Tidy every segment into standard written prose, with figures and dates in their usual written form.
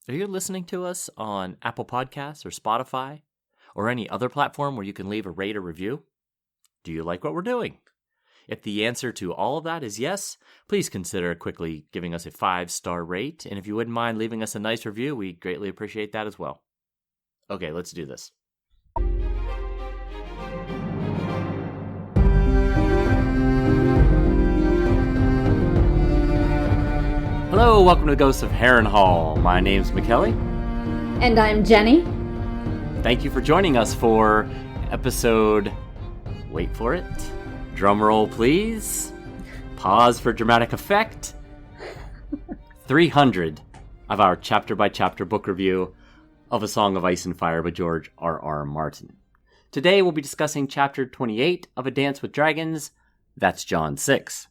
Are you listening to us on Apple Podcasts or Spotify or any other platform where you can leave a rate or review? Do you like what we're doing? If the answer to all of that is yes, please consider quickly giving us a 5-star rate. And if you wouldn't mind leaving us a nice review, we greatly appreciate that as well. Okay, let's do this. Hello, welcome to the Ghosts of Harrenhal. My name's Mackelly. And I'm Jenny. Thank you for joining us for episode... Wait for it. Drum roll, please. Pause for dramatic effect. 300 of our chapter-by-chapter book review of A Song of Ice and Fire by George R.R. Martin. Today we'll be discussing chapter 28 of A Dance with Dragons. That's John 6.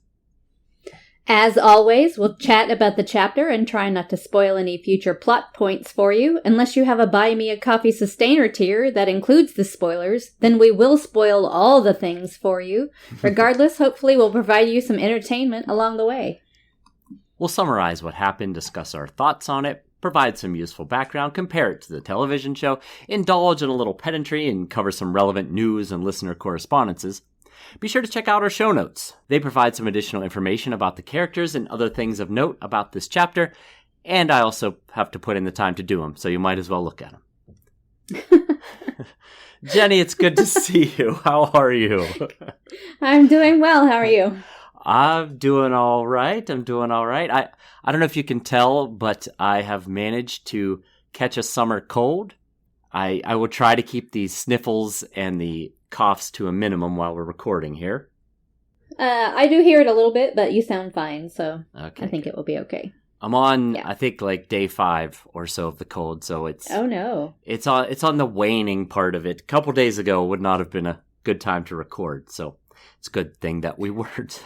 As always, we'll chat about the chapter and try not to spoil any future plot points for you. Unless you have a Buy Me a Coffee Sustainer tier that includes the spoilers, then we will spoil all the things for you. Regardless, hopefully we'll provide you some entertainment along the way. We'll summarize what happened, discuss our thoughts on it, provide some useful background, compare it to the television show, indulge in a little pedantry, and cover some relevant news and listener correspondences. Be sure to check out our show notes. They provide some additional information about the characters and other things of note about this chapter, and I also have to put in the time to do them, so you might as well look at them. Jenny, it's good to see you. How are you? I'm doing well. How are you? I'm doing all right. I don't know if you can tell, but I have managed to catch a summer cold. I will try to keep the sniffles and the coughs to a minimum while we're recording here. I do hear it a little bit, but you sound fine, so okay, I think it will be okay. I'm on, I think, like day 5 or so of the cold, so it's... Oh, no. It's on the waning part of it. A couple days ago would not have been a good time to record, so it's a good thing that we weren't.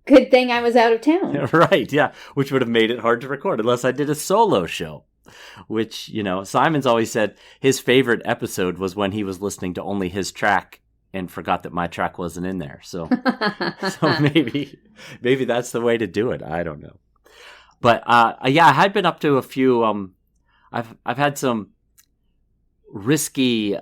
Good thing I was out of town. Right, yeah, which would have made it hard to record unless I did a solo show. Which, Simon's always said his favorite episode was when he was listening to only his track and forgot that my track wasn't in there. So maybe that's the way to do it. I don't know. But I had been up to a few. I've had some risky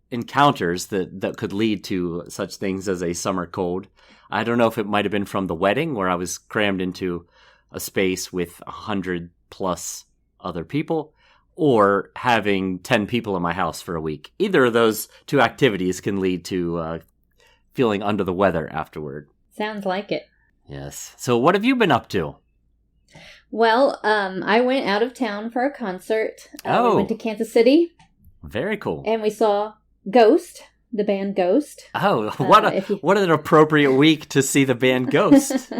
encounters that could lead to such things as a summer cold. I don't know if it might have been from the wedding where I was crammed into a space with 100 plus other people, or having 10 people in my house for a week. Either of those two activities can lead to feeling under the weather afterward. Sounds like it. Yes. So what have you been up to? Well, I went out of town for a concert. We went to Kansas City. Very cool. And we saw Ghost, the band Ghost. Oh, what an appropriate week to see the band Ghost.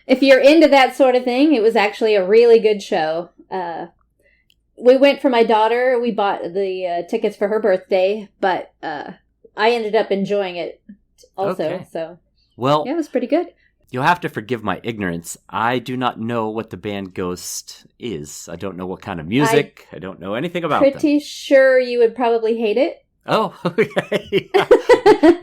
If you're into that sort of thing, it was actually a really good show. We went for my daughter. We bought the tickets for her birthday, but I ended up enjoying it also. Okay. So, well, yeah, it was pretty good. You'll have to forgive my ignorance. I do not know what the band Ghost is. I don't know what kind of music. I don't know anything about them. Pretty sure you would probably hate it. Oh, okay.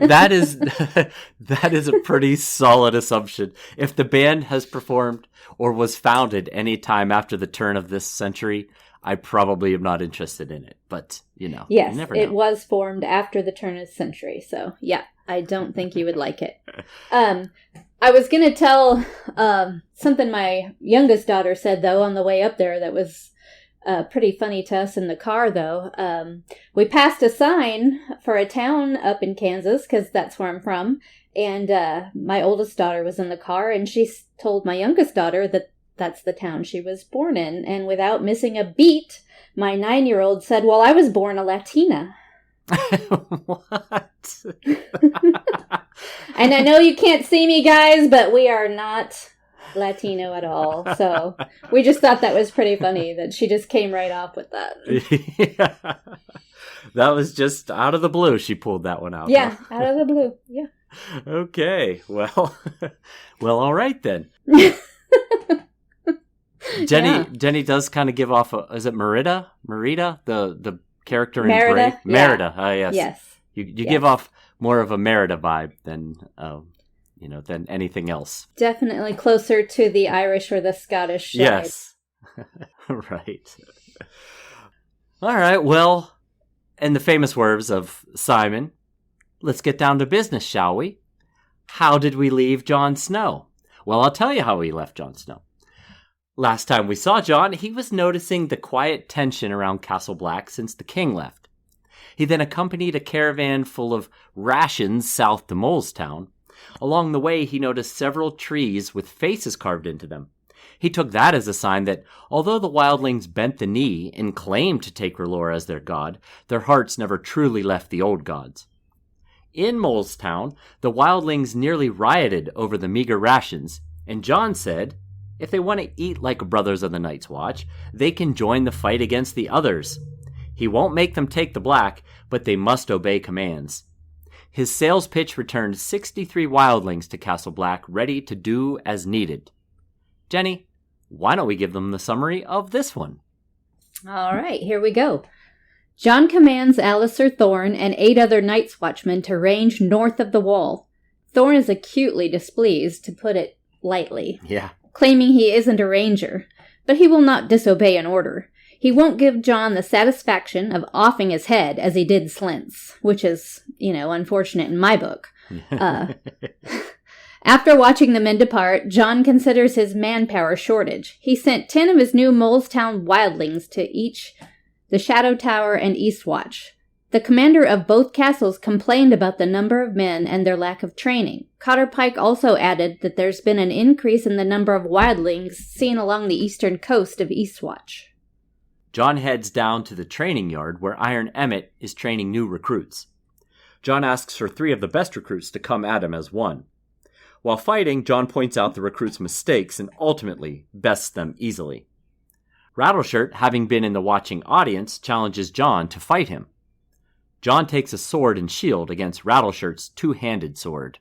That is a pretty solid assumption. If the band has performed or was founded any time after the turn of this century, I probably am not interested in it. But, yes, you never know. It was formed after the turn of the century. So, yeah, I don't think you would like it. I was going to tell something my youngest daughter said, though, on the way up there that was... pretty funny to us in the car, though. We passed a sign for a town up in Kansas, because that's where I'm from, and my oldest daughter was in the car, and she told my youngest daughter that that's the town she was born in, and without missing a beat, my 9-year-old said, well, I was born a Latina. What? And I know you can't see me, guys, but we are not... Latino at all, so we just thought that was pretty funny that she just came right off with that. Yeah. That was just out of the blue. She pulled that one out. Yeah, out of the blue. Yeah. Okay. Well, all right then. Jenny does kind of give off is it Merida, the character in Merida? Brave? Merida. Yes. Yes. You give off more of a Merida vibe than anything else. Definitely closer to the Irish or the Scottish side. Yes. Right. All right, well, in the famous words of Simon, let's get down to business, shall we? How did we leave Jon Snow? Well, I'll tell you how we left Jon Snow. Last time we saw Jon, he was noticing the quiet tension around Castle Black since the king left. He then accompanied a caravan full of rations south to Molestown. Along the way, he noticed several trees with faces carved into them. He took that as a sign that, although the wildlings bent the knee and claimed to take R'hllor as their god, their hearts never truly left the old gods. In Molestown, the wildlings nearly rioted over the meager rations, and Jon said, if they want to eat like brothers of the Night's Watch, they can join the fight against the others. He won't make them take the black, but they must obey commands. His sales pitch returned 63 wildlings to Castle Black, ready to do as needed. Jenny, why don't we give them the summary of this one? All right, here we go. Jon commands Alliser Thorne and 8 other Night's Watchmen to range north of the wall. Thorne is acutely displeased, to put it lightly. Yeah. Claiming he isn't a ranger, but he will not disobey an order. He won't give Jon the satisfaction of offing his head as he did Slint's, which is, unfortunate in my book. After watching the men depart, Jon considers his manpower shortage. He sent 10 of his new Molestown wildlings to each the Shadow Tower and Eastwatch. The commander of both castles complained about the number of men and their lack of training. Cotter Pike also added that there's been an increase in the number of wildlings seen along the eastern coast of Eastwatch. Jon heads down to the training yard where Iron Emmett is training new recruits. Jon asks for 3 of the best recruits to come at him as one. While fighting, Jon points out the recruits' mistakes and ultimately bests them easily. Rattleshirt, having been in the watching audience, challenges Jon to fight him. Jon takes a sword and shield against Rattleshirt's 2-handed sword.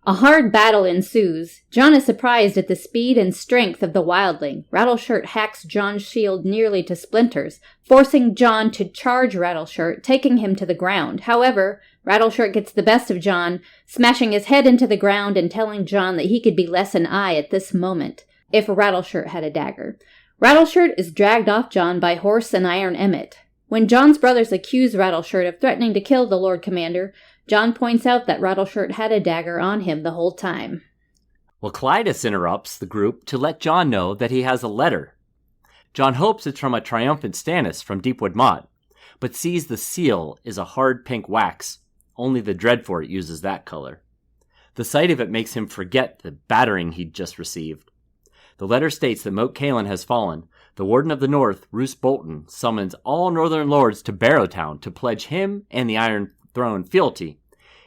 A hard battle ensues. Jon is surprised at the speed and strength of the wildling. Rattleshirt hacks Jon's shield nearly to splinters, forcing Jon to charge Rattleshirt, taking him to the ground. However, Rattleshirt gets the best of Jon, smashing his head into the ground and telling Jon that he could be less an eye at this moment, if Rattleshirt had a dagger. Rattleshirt is dragged off Jon by Horse and Iron Emmett. When Jon's brothers accuse Rattleshirt of threatening to kill the Lord Commander, Jon points out that Rattleshirt had a dagger on him the whole time. Well, Clytus interrupts the group to let Jon know that he has a letter. Jon hopes it's from a triumphant Stannis from Deepwood Motte, but sees the seal is a hard pink wax. Only the Dreadfort uses that color. The sight of it makes him forget the battering he'd just received. The letter states that Moat Cailin has fallen. The Warden of the North, Roose Bolton, summons all Northern Lords to Barrowtown to pledge him and the Iron Throne fealty,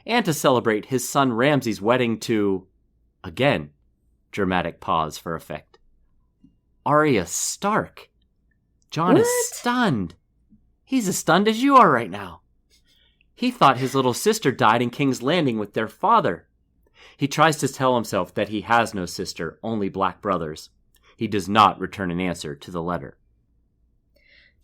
and to celebrate his son Ramsay's wedding to... Again, dramatic pause for effect. Arya Stark. Jon is stunned. He's as stunned as you are right now. He thought his little sister died in King's Landing with their father. He tries to tell himself that he has no sister, only black brothers. He does not return an answer to the letter.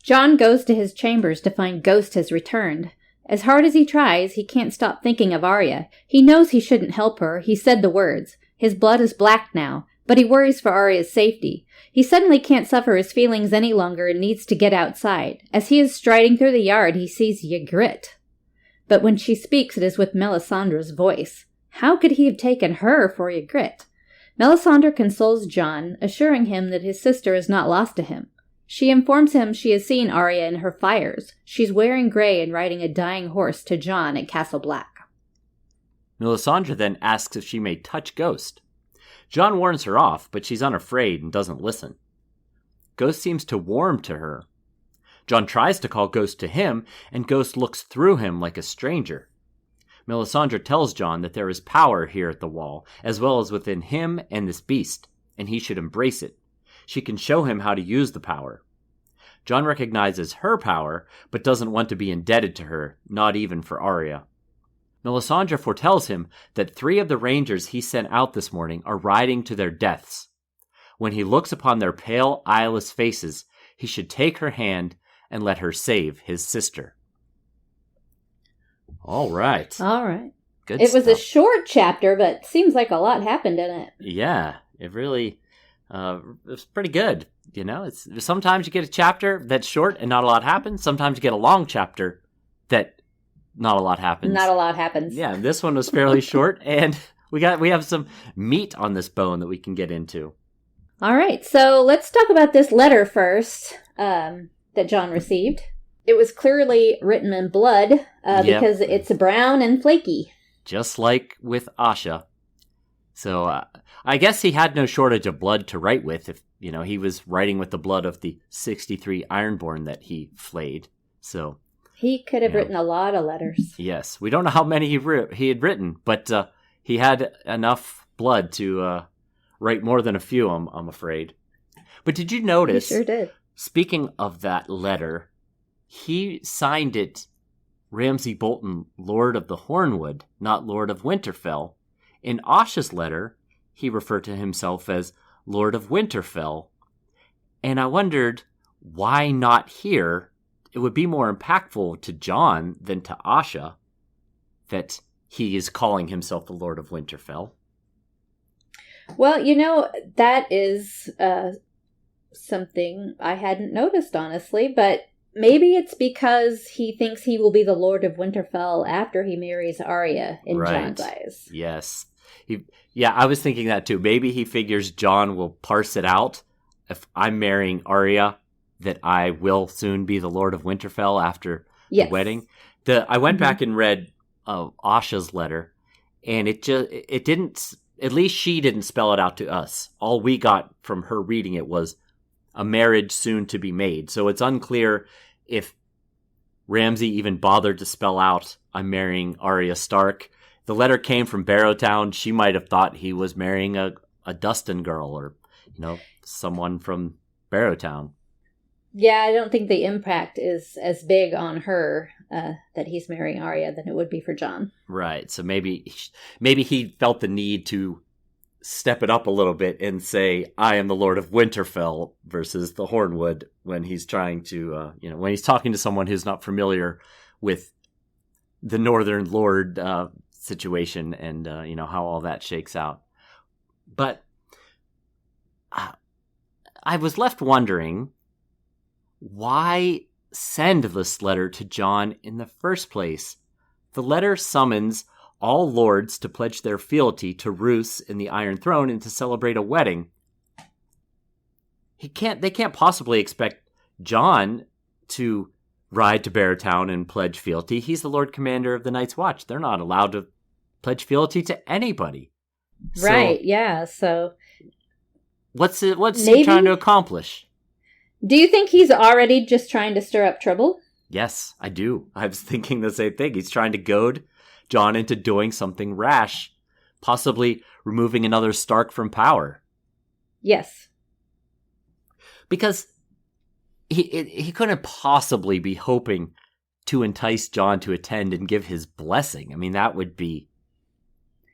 Jon goes to his chambers to find Ghost has returned. As hard as he tries, he can't stop thinking of Arya. He knows he shouldn't help her. He said the words. His blood is black now, but he worries for Arya's safety. He suddenly can't suffer his feelings any longer and needs to get outside. As he is striding through the yard, he sees Ygritte. But when she speaks, it is with Melisandre's voice. How could he have taken her for Ygritte? Melisandre consoles Jon, assuring him that his sister is not lost to him. She informs him she has seen Arya in her fires. She's wearing grey and riding a dying horse to Jon at Castle Black. Melisandre then asks if she may touch Ghost. Jon warns her off, but she's unafraid and doesn't listen. Ghost seems to warm to her. Jon tries to call Ghost to him, and Ghost looks through him like a stranger. Melisandre tells Jon that there is power here at the wall, as well as within him and this beast, and he should embrace it. She can show him how to use the power. Jon recognizes her power, but doesn't want to be indebted to her, not even for Arya. Melisandre foretells him that 3 of the rangers he sent out this morning are riding to their deaths. When he looks upon their pale, eyeless faces, he should take her hand and let her save his sister. All right. Good It was stuff. a short chapter, but seems like a lot happened in it. Yeah, it really... it was pretty good. it's sometimes you get a chapter that's short and not a lot happens. Sometimes you get a long chapter that not a lot happens. Not a lot happens. Yeah, this one was fairly short, and we have some meat on this bone that we can get into. All right, so let's talk about this letter first that Jon received. It was clearly written in blood because it's brown and flaky. Just like with Asha. So I guess he had no shortage of blood to write with if, he was writing with the blood of the 63 Ironborn that he flayed. So he could have written a lot of letters. Yes. We don't know how many he had written, but he had enough blood to write more than a few, I'm afraid. But did you notice? He sure did. Speaking of that letter, he signed it Ramsay Bolton, Lord of the Hornwood, not Lord of Winterfell. In Asha's letter, he referred to himself as Lord of Winterfell. And I wondered, why not here? It would be more impactful to Jon than to Asha that he is calling himself the Lord of Winterfell. Well, that is something I hadn't noticed, honestly, but maybe it's because he thinks he will be the Lord of Winterfell after he marries Arya in Jon's eyes. Yes. I was thinking that too. Maybe he figures Jon will parse it out. If I'm marrying Arya, that I will soon be the Lord of Winterfell after the wedding. I went back and read Asha's letter, and it didn't, at least she didn't spell it out to us. All we got from her reading it was a marriage soon to be made. So it's unclear if Ramsay even bothered to spell out, I'm marrying Arya Stark. The letter came from Barrowtown. She might have thought he was marrying a Dustin girl or, someone from Barrowtown. Yeah, I don't think the impact is as big on her that he's marrying Arya than it would be for Jon. Right. So maybe he felt the need to step it up a little bit and say, I am the Lord of Winterfell versus the Hornwood when he's trying to, when he's talking to someone who's not familiar with the Northern Lord situation and, how all that shakes out. But I was left wondering, why send this letter to Jon in the first place? The letter summons all lords to pledge their fealty to Roose in the Iron Throne and to celebrate a wedding. They can't possibly expect Jon to ride to Barrowtown and pledge fealty. He's the Lord Commander of the Night's Watch. They're not allowed to pledge fealty to anybody. Right, so what's he trying to accomplish? Do you think he's already just trying to stir up trouble? Yes, I do. I was thinking the same thing. He's trying to goad Jon into doing something rash, possibly removing another Stark from power. Yes. Because he couldn't possibly be hoping to entice Jon to attend and give his blessing. I mean, that would be...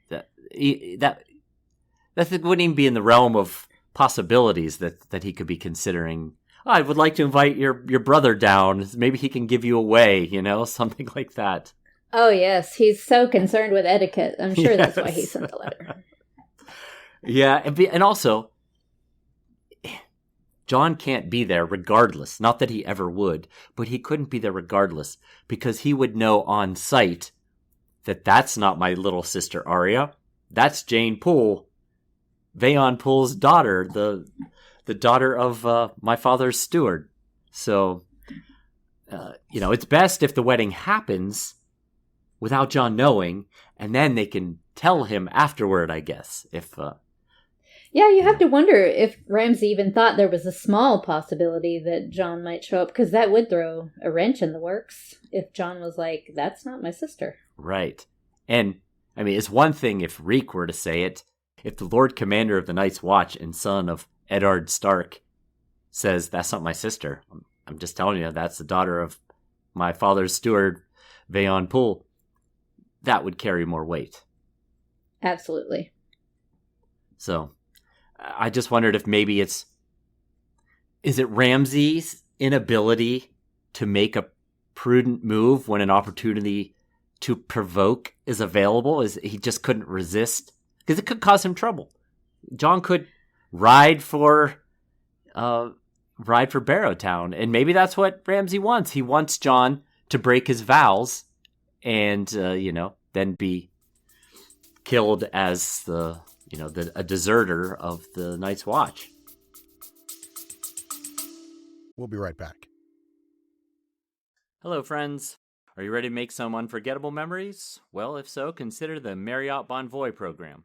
That wouldn't even be in the realm of possibilities that he could be considering. I would like to invite your brother down. Maybe he can give you away, something like that. Oh, yes. He's so concerned with etiquette. I'm sure that's why he sent the letter. Yeah, and also, Jon can't be there regardless. Not that he ever would, but he couldn't be there regardless because he would know on sight that that's not my little sister Arya. That's Jane Poole, Vayon Poole's daughter, the daughter of my father's steward. So, it's best if the wedding happens without Jon knowing, and then they can tell him afterward, I guess. Yeah, you have to wonder if Ramsay even thought there was a small possibility that Jon might show up, because that would throw a wrench in the works if Jon was like, that's not my sister. Right. And, it's one thing if Reek were to say it. If the Lord Commander of the Night's Watch and son of Eddard Stark says, that's not my sister, I'm just telling you, that's the daughter of my father's steward, Vayon Poole, that would carry more weight. Absolutely. So, I just wondered if maybe is it Ramsay's inability to make a prudent move when an opportunity to provoke is available? Is he just couldn't resist? Because it could cause him trouble. Jon could ride for ride for Barrowtown. And maybe that's what Ramsay wants. He wants Jon to break his vows and, then be killed as a deserter of the Night's Watch. We'll be right back. Hello, friends. Are you ready to make some unforgettable memories? Well, if so, consider the Marriott Bonvoy program.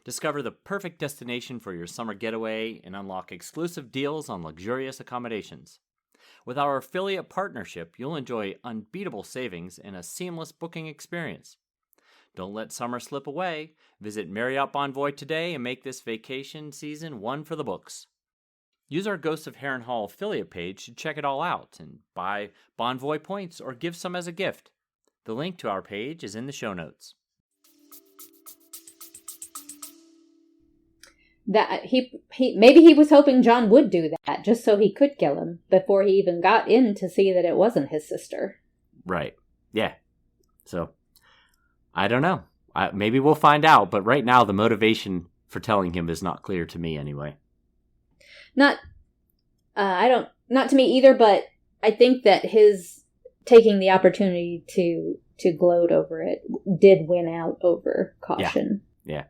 Discover the perfect destination for your summer getaway and unlock exclusive deals on luxurious accommodations. With our affiliate partnership, you'll enjoy unbeatable savings and a seamless booking experience. Don't let summer slip away. Visit Marriott Bonvoy today and make this vacation season one for the books. Use our Ghosts of Harrenhal affiliate page to check it all out and buy Bonvoy points or give some as a gift. The link to our page is in the show notes. That maybe he was hoping Jon would do that just so he could kill him before he even got in to see that it wasn't his sister. Right. Yeah. So, I don't know. Maybe we'll find out, but right now the motivation for telling him is not clear to me anyway. Not to me either, but I think that his taking the opportunity to gloat over it did win out over caution. Yeah.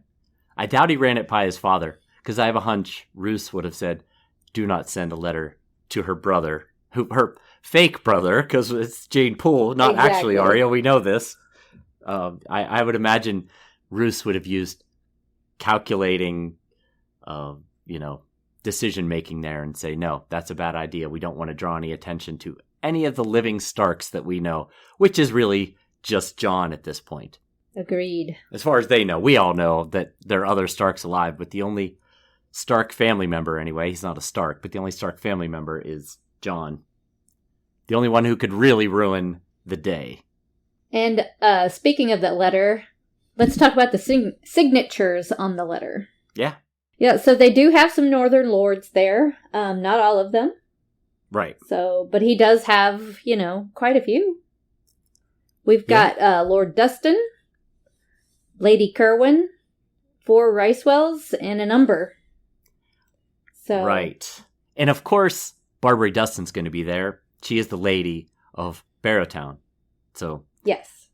I doubt he ran it by his father, because I have a hunch Roose would have said, do not send a letter to her brother, her fake brother, because it's Jane Poole, not actually Arya. We know this. I would imagine Roose would have used calculating, decision-making there and say, no, that's a bad idea. We don't want to draw any attention to any of the living Starks that we know, which is really just Jon at this point. Agreed. As far as they know, we all know that there are other Starks alive, but the only Stark family member, anyway, he's not a Stark, but the only Stark family member is Jon. The only one who could really ruin the day. And speaking of that letter, let's talk about the signatures on the letter. Yeah. Yeah, so they do have some Northern Lords there. Not all of them. Right. So, but he does have, quite a few. We've got Lord Dustin, Lady Kerwin, 4 Ricewells, and an Umber. So right. And of course, Barbary Dustin's going to be there. She is the lady of Barrowtown. So, yes.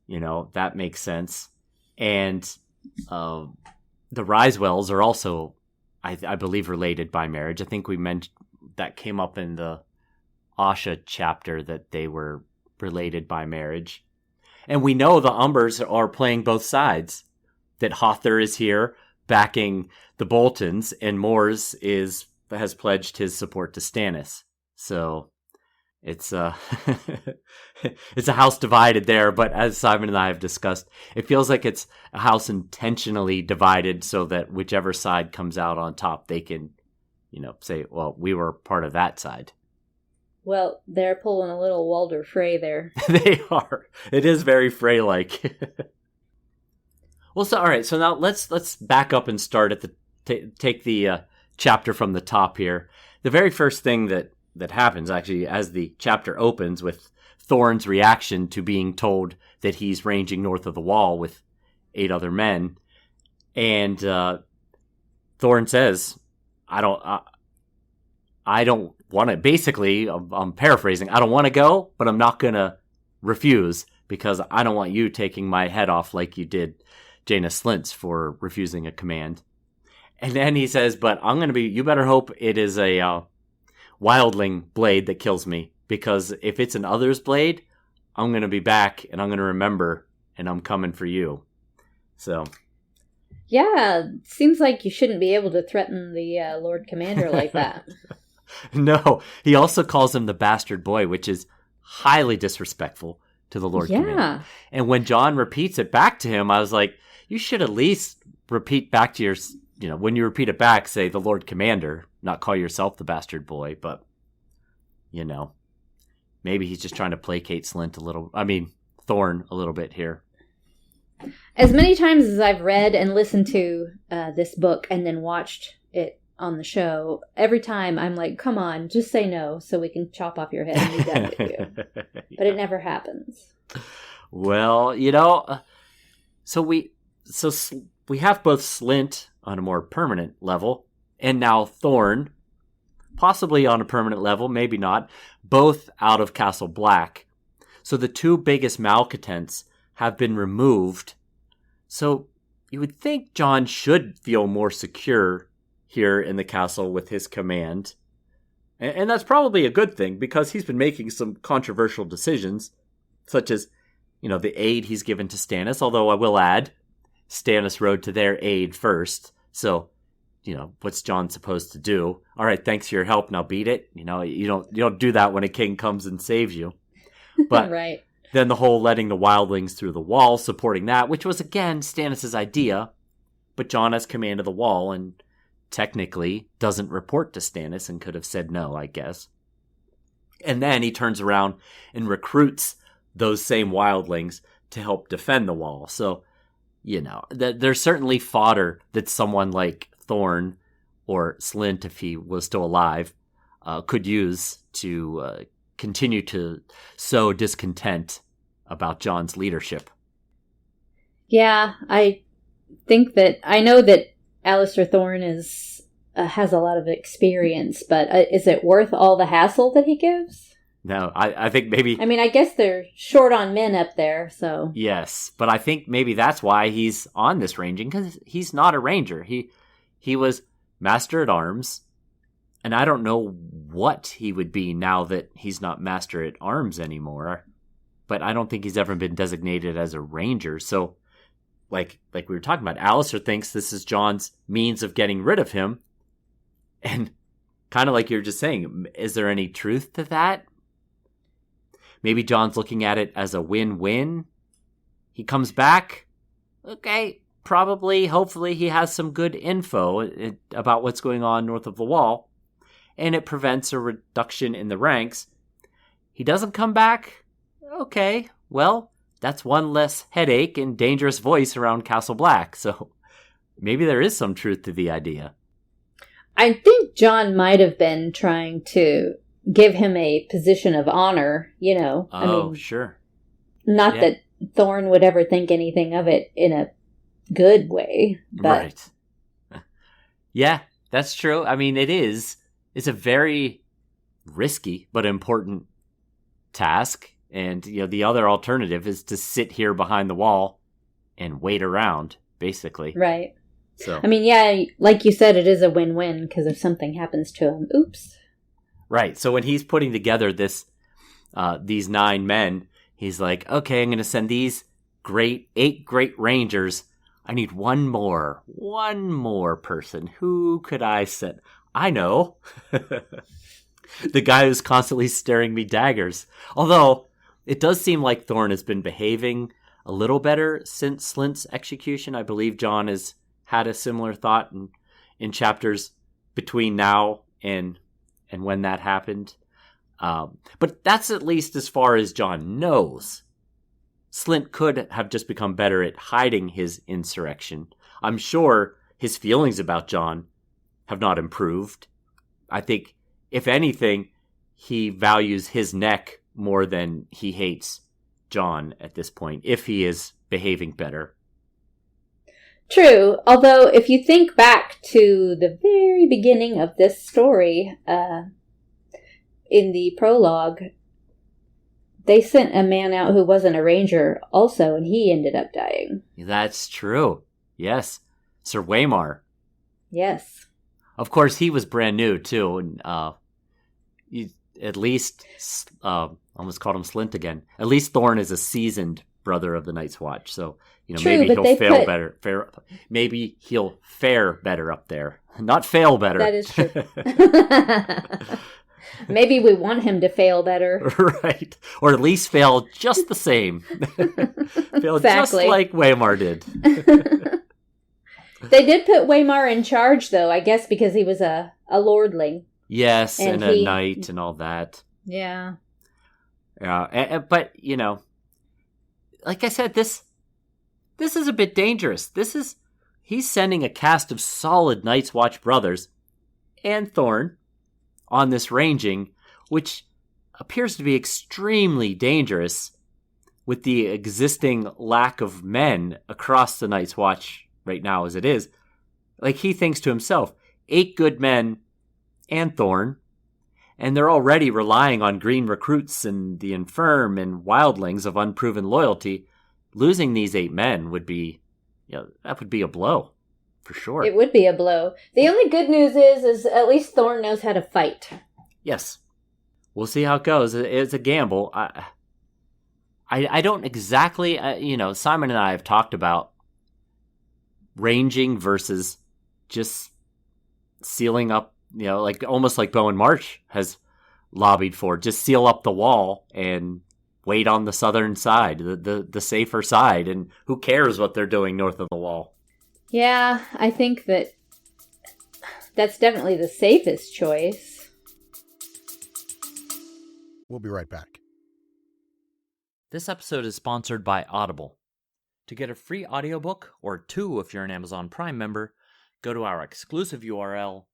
That makes sense. And the Ricewells are also, I believe, related by marriage. I think we mentioned that came up in the Asha chapter that they were related by marriage. And we know the Umbers are playing both sides. That Hother is here backing the Boltons, and Mors has pledged his support to Stannis. So it's it's a house divided there. But as Simon and I have discussed, it feels like it's a house intentionally divided so that whichever side comes out on top, they can, say, well, we were part of that side. Well, they're pulling a little Walder Frey there. They are. It is very Frey-like. Well, so all right. So now let's back up and start at take the chapter from the top here. The very first thing that happens, actually, as the chapter opens with Thorne's reaction to being told that he's ranging north of the Wall with 8 other men, and Thorne says, "I don't want to." Basically, I'm paraphrasing. I don't want to go, but I'm not going to refuse because I don't want you taking my head off like you did Jaina Slint's for refusing a command. And then he says, but you better hope it is a wildling blade that kills me, because if it's an other's blade, I'm going to be back and I'm going to remember and I'm coming for you. So. Yeah, seems like you shouldn't be able to threaten the Lord Commander like that. No, he also calls him the bastard boy, which is highly disrespectful to the Lord Commander. And when Jon repeats it back to him, I was like, you should at least repeat back to when you repeat it back, say the Lord Commander, not call yourself the bastard boy. But, maybe he's just trying to placate Thorne a little bit here. As many times as I've read and listened to this book and then watched it on the show, every time I'm like, come on, just say no so we can chop off your head and be done with you. Yeah. But it never happens. Well, so we have both Slint on a more permanent level, and now Thorne possibly on a permanent level, maybe not, both out of Castle Black. So the two biggest malcontents have been removed. So you would think Jon should feel more secure here in the castle with his command. And that's probably a good thing, because he's been making some controversial decisions, such as, the aid he's given to Stannis, although I will add, Stannis rode to their aid first. So, what's Jon supposed to do? All right, thanks for your help, now beat it. You don't do that when a king comes and saves you. But right. Then the whole letting the wildlings through the wall, supporting that, which was, again, Stannis' idea. But Jon has command of the wall and technically doesn't report to Stannis and could have said no, I guess. And then he turns around and recruits those same wildlings to help defend the wall. So, there's certainly fodder that someone like Thorne or Slynt, if he was still alive, could use to continue to sow discontent about Jon's leadership. Yeah, I know that Alliser Thorne has a lot of experience, but is it worth all the hassle that he gives? No, I think maybe... I guess they're short on men up there, so... Yes, but I think maybe that's why he's on this ranging, because he's not a ranger. He was master at arms, and I don't know what he would be now that he's not master at arms anymore, but I don't think he's ever been designated as a ranger, so... Like we were talking about, Alliser thinks this is Jon's means of getting rid of him. And kind of like you're just saying, is there any truth to that? Maybe Jon's looking at it as a win-win. He comes back. Okay, probably, hopefully he has some good info about what's going on north of the wall. And it prevents a reduction in the ranks. He doesn't come back. Okay, well... That's one less headache and dangerous voice around Castle Black, so maybe there is some truth to the idea. I think Jon might have been trying to give him a position of honor, Oh, sure. Not that Thorne would ever think anything of it in a good way. But... Right. Yeah, that's true. It is. It's a very risky but important task. And, the other alternative is to sit here behind the wall and wait around, basically. Right. So. Like you said, it is a win-win, because if something happens to him, oops. Right. So when he's putting together these 9 men, he's like, okay, I'm going to send these 8 great rangers. I need one more person. Who could I send? I know. The guy who's constantly staring me daggers. Although... It does seem like Thorne has been behaving a little better since Slynt's execution. I believe Jon has had a similar thought in chapters between now and when that happened. But that's at least as far as Jon knows. Slynt could have just become better at hiding his insurrection. I'm sure his feelings about Jon have not improved. I think, if anything, he values his neck more than he hates Jon at this point, if he is behaving better. True, although if you think back to the very beginning of this story, in the prologue, they sent a man out who wasn't a ranger also, and he ended up dying. That's true. Yes. Ser Waymar. Yes. Of course, he was brand new, too, and at least, almost called him Slynt again. At least Thorne is a seasoned brother of the Night's Watch, so True, maybe he'll better. Maybe he'll fare better up there, not fail better. That is true. Maybe we want him to fail better, right? Or at least fail just the same. Fail exactly. Just like Waymar did. They did put Waymar in charge, though, I guess because he was a lordling. Yes, and a knight and all that. Yeah. Yeah, but, like I said, this is a bit dangerous. He's sending a cast of solid Night's Watch brothers and Thorne on this ranging, which appears to be extremely dangerous with the existing lack of men across the Night's Watch right now as it is. Like, he thinks to himself, 8 good men and Thorne, And they're already relying on green recruits and the infirm and wildlings of unproven loyalty. Losing these 8 men would be, that would be a blow, for sure. It would be a blow. The only good news is at least Thorne knows how to fight. Yes. We'll see how it goes. It's a gamble. I don't exactly, Simon and I have talked about ranging versus just sealing up, like almost like Bowen March has lobbied for. Just seal up the wall and wait on the southern side, the safer side, and who cares what they're doing north of the wall. Yeah, I think that's definitely the safest choice. We'll be right back. This episode is sponsored by Audible. To get a free audiobook, or 2 if you're an Amazon Prime member, go to our exclusive URL,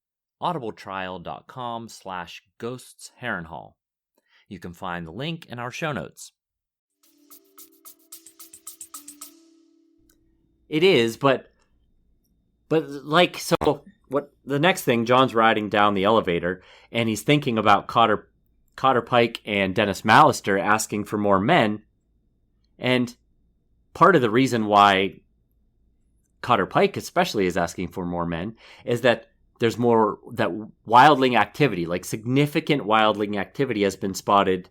audibletrial.com/ghostsharrenhal. You can find the link in our show notes. It is, but so what the next thing, Jon's riding down the elevator and he's thinking about Cotter Pike and Dennis Mallister asking for more men. And part of the reason why Cotter Pike especially is asking for more men is that there's more, that wildling activity, like significant wildling activity, has been spotted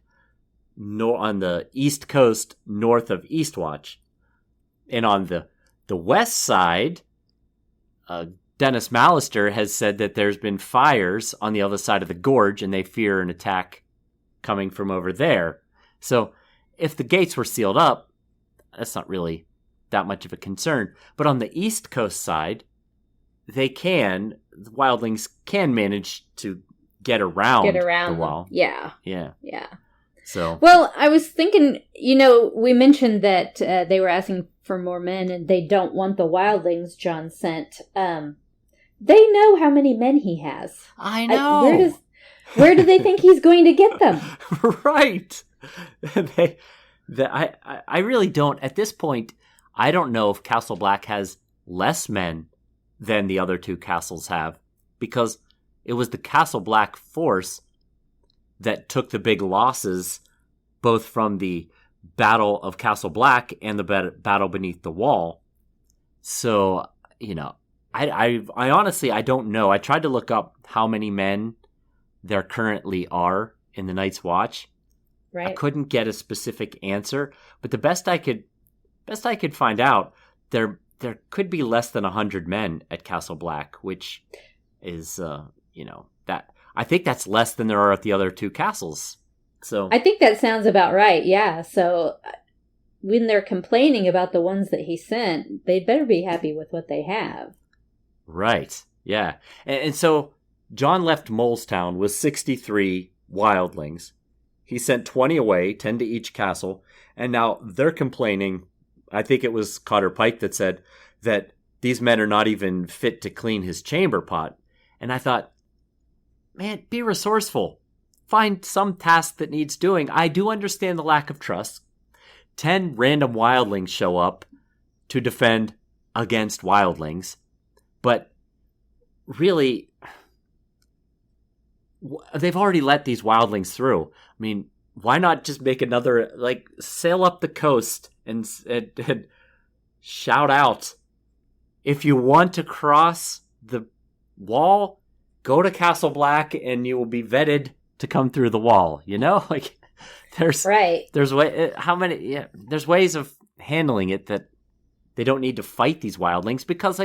on the east coast north of Eastwatch. And on the west side, Dennis Mallister has said that there's been fires on the other side of the gorge and they fear an attack coming from over there. So if the gates were sealed up, that's not really that much of a concern. But on the east coast side, the wildlings can manage to get around the wall. Yeah. So, well, I was thinking, we mentioned that they were asking for more men and they don't want the wildlings Jon sent. They know how many men he has. I know. Where do they think he's going to get them? Right. I really don't. At this point, I don't know if Castle Black has less men than the other 2 castles have, because it was the Castle Black force that took the big losses, both from the Battle of Castle Black and the Battle Beneath the Wall. So, I honestly, I don't know. I tried to look up how many men there currently are in the Night's Watch. Right. I couldn't get a specific answer, but the best I could find out, there could be less than 100 men at Castle Black, which is, that I think that's less than there are at the other 2 castles. So I think that sounds about right. Yeah. So when they're complaining about the ones that he sent, they'd better be happy with what they have. Right. Yeah. And so Jon left Molestown with 63 wildlings. He sent 20 away, 10 to each castle, and now they're complaining. I think it was Cotter Pike that said that these men are not even fit to clean his chamber pot. And I thought, man, be resourceful. Find some task that needs doing. I do understand the lack of trust. 10 random wildlings show up to defend against wildlings. But really, they've already let these wildlings through. I mean, why not just make another, sail up the coast and shout out, if you want to cross the wall, go to Castle Black and you will be vetted to come through the wall. There's ways of handling it that they don't need to fight these wildlings, because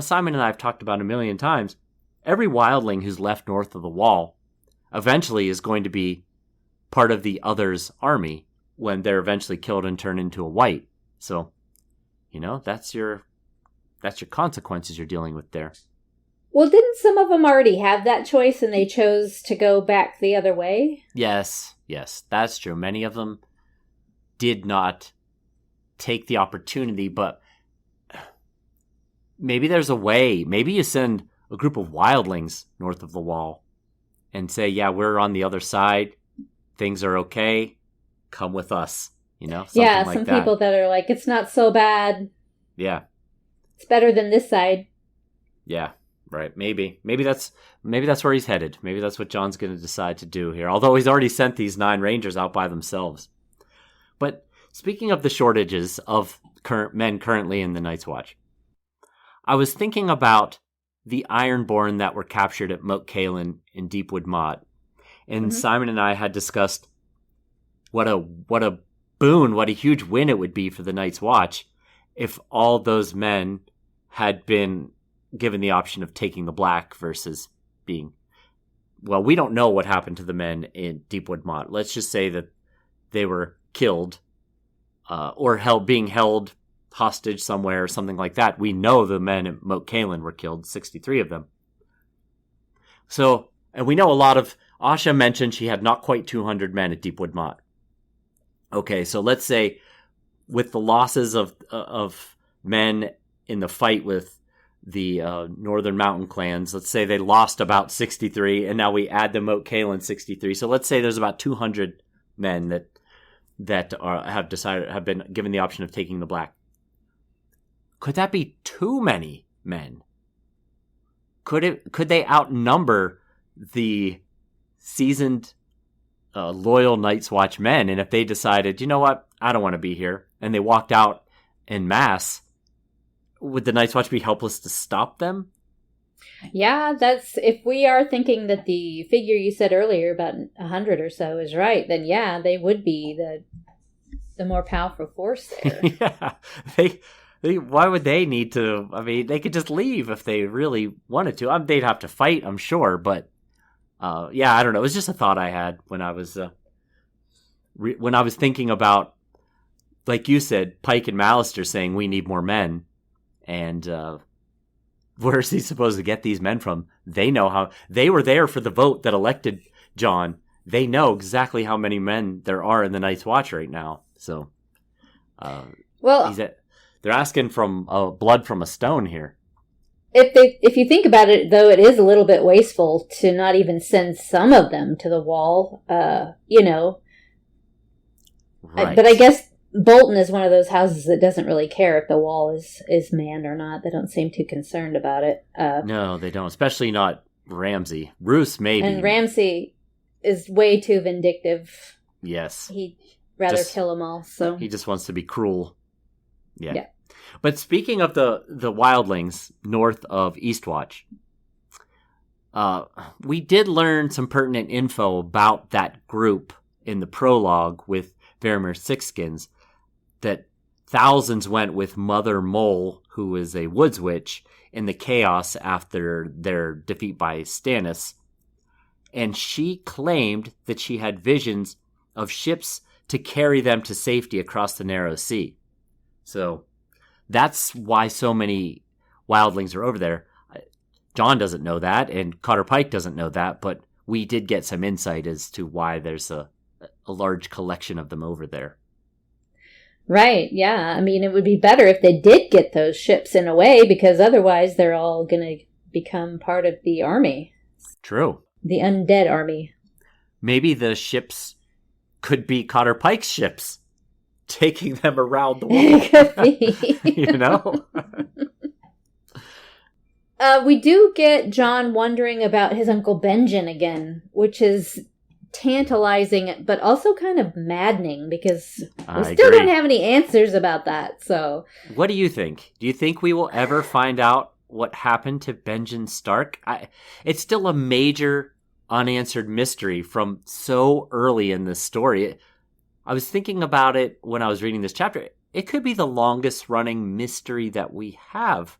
Simon and I have talked about a million times, every wildling who's left north of the wall eventually is going to be part of the other's army when they're eventually killed and turned into a wight. So, that's your consequences you're dealing with there. Well, didn't some of them already have that choice and they chose to go back the other way? Yes, that's true. Many of them did not take the opportunity, but maybe there's a way. Maybe you send a group of wildlings north of the wall and say, yeah, we're on the other side. Things are okay. Come with us. Some people that are like, it's not so bad. Yeah. It's better than this side. Yeah. Right. Maybe that's where he's headed. Maybe that's what Jon's going to decide to do here. Although he's already sent these 9 rangers out by themselves. But speaking of the shortages of men currently in the Night's Watch, I was thinking about the Ironborn that were captured at Moat Cailin in Deepwood Motte. And Simon and I had discussed what a boon, what a huge win it would be for the Night's Watch if all those men had been given the option of taking the black versus being... Well, we don't know what happened to the men in Deepwood Motte. Let's just say that they were killed or being held hostage somewhere or something like that. We know the men at Moat Cailin were killed, 63 of them. So, and we know a lot of... Asha mentioned she had not quite 200 men at Deepwood Motte. Okay, so let's say with the losses of men in the fight with the Northern Mountain clans, let's say they lost about 63, and now we add the Moat Cailin 63. So let's say there's about 200 men that have been given the option of taking the black. Could that be too many men? Could they outnumber the seasoned, loyal Night's Watch men? And if they decided, you know what, I don't want to be here, and they walked out en masse, would the Night's Watch be helpless to stop them? Yeah, that's... If we are thinking that the figure you said earlier, about 100 or so, is right, then yeah, they would be the more powerful force there. Yeah, why would they need to... I mean, they could just leave if they really wanted to. They'd have to fight, I'm sure, but yeah, I don't know. It was just a thought I had when I was thinking about, like you said, Pike and Malister saying we need more men, and where's he supposed to get these men from? They know how. They were there for the vote that elected Jon. They know exactly how many men there are in the Night's Watch right now. So, they're asking from blood from a stone here. If you think about it, though, it is a little bit wasteful to not even send some of them to the wall, Right. But I guess Bolton is one of those houses that doesn't really care if the wall is manned or not. They don't seem too concerned about it. No, they don't, especially not Ramsay. Roose, maybe. And Ramsay is way too vindictive. Yes. He'd rather kill them all, so... He just wants to be cruel. Yeah. But speaking of the wildlings north of Eastwatch, we did learn some pertinent info about that group in the prologue with Varamir Sixskins, that thousands went with Mother Mole, who is a woods witch, in the chaos after their defeat by Stannis. And she claimed that she had visions of ships to carry them to safety across the narrow sea. So that's why so many wildlings are over there. Jon doesn't know that, and Cotter Pike doesn't know that, but we did get some insight as to why there's a large collection of them over there. Right, yeah. I mean, it would be better if they did get those ships in a way, because otherwise they're all going to become part of the army. True. The undead army. Maybe the ships could be Cotter Pike's ships, taking them around the world. It could be. You know? We do get Jon wondering about his Uncle Benjen again, which is tantalizing, but also kind of maddening, because we still don't have any answers about that. So, what do you think? Do you think we will ever find out what happened to Benjen Stark? It's still a major unanswered mystery from so early in the story. I was thinking about it when I was reading this chapter. It could be the longest running mystery that we have.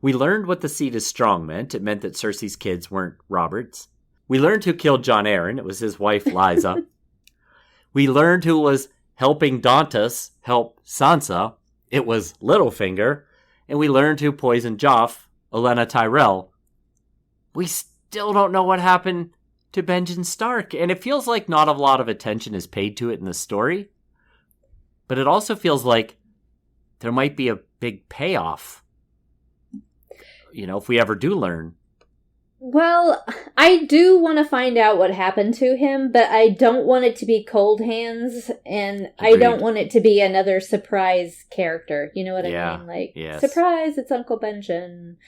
We learned what the Seed is Strong meant. It meant that Cersei's kids weren't Robert's. We learned who killed Jon Arryn. It was his wife, Lysa. We learned who was helping Dantas help Sansa. It was Littlefinger. And we learned who poisoned Joff, Olenna Tyrell. We still don't know what happened to Benjen Stark. And it feels like not a lot of attention is paid to it in the story. But it also feels like there might be a big payoff. You know, if we ever do learn Well, I do want to find out what happened to him, but I don't want it to be cold hands, and I Agreed. don't want it to be another surprise character. You know what Yeah, I mean? Like, yes. surprise, it's Uncle Benjen.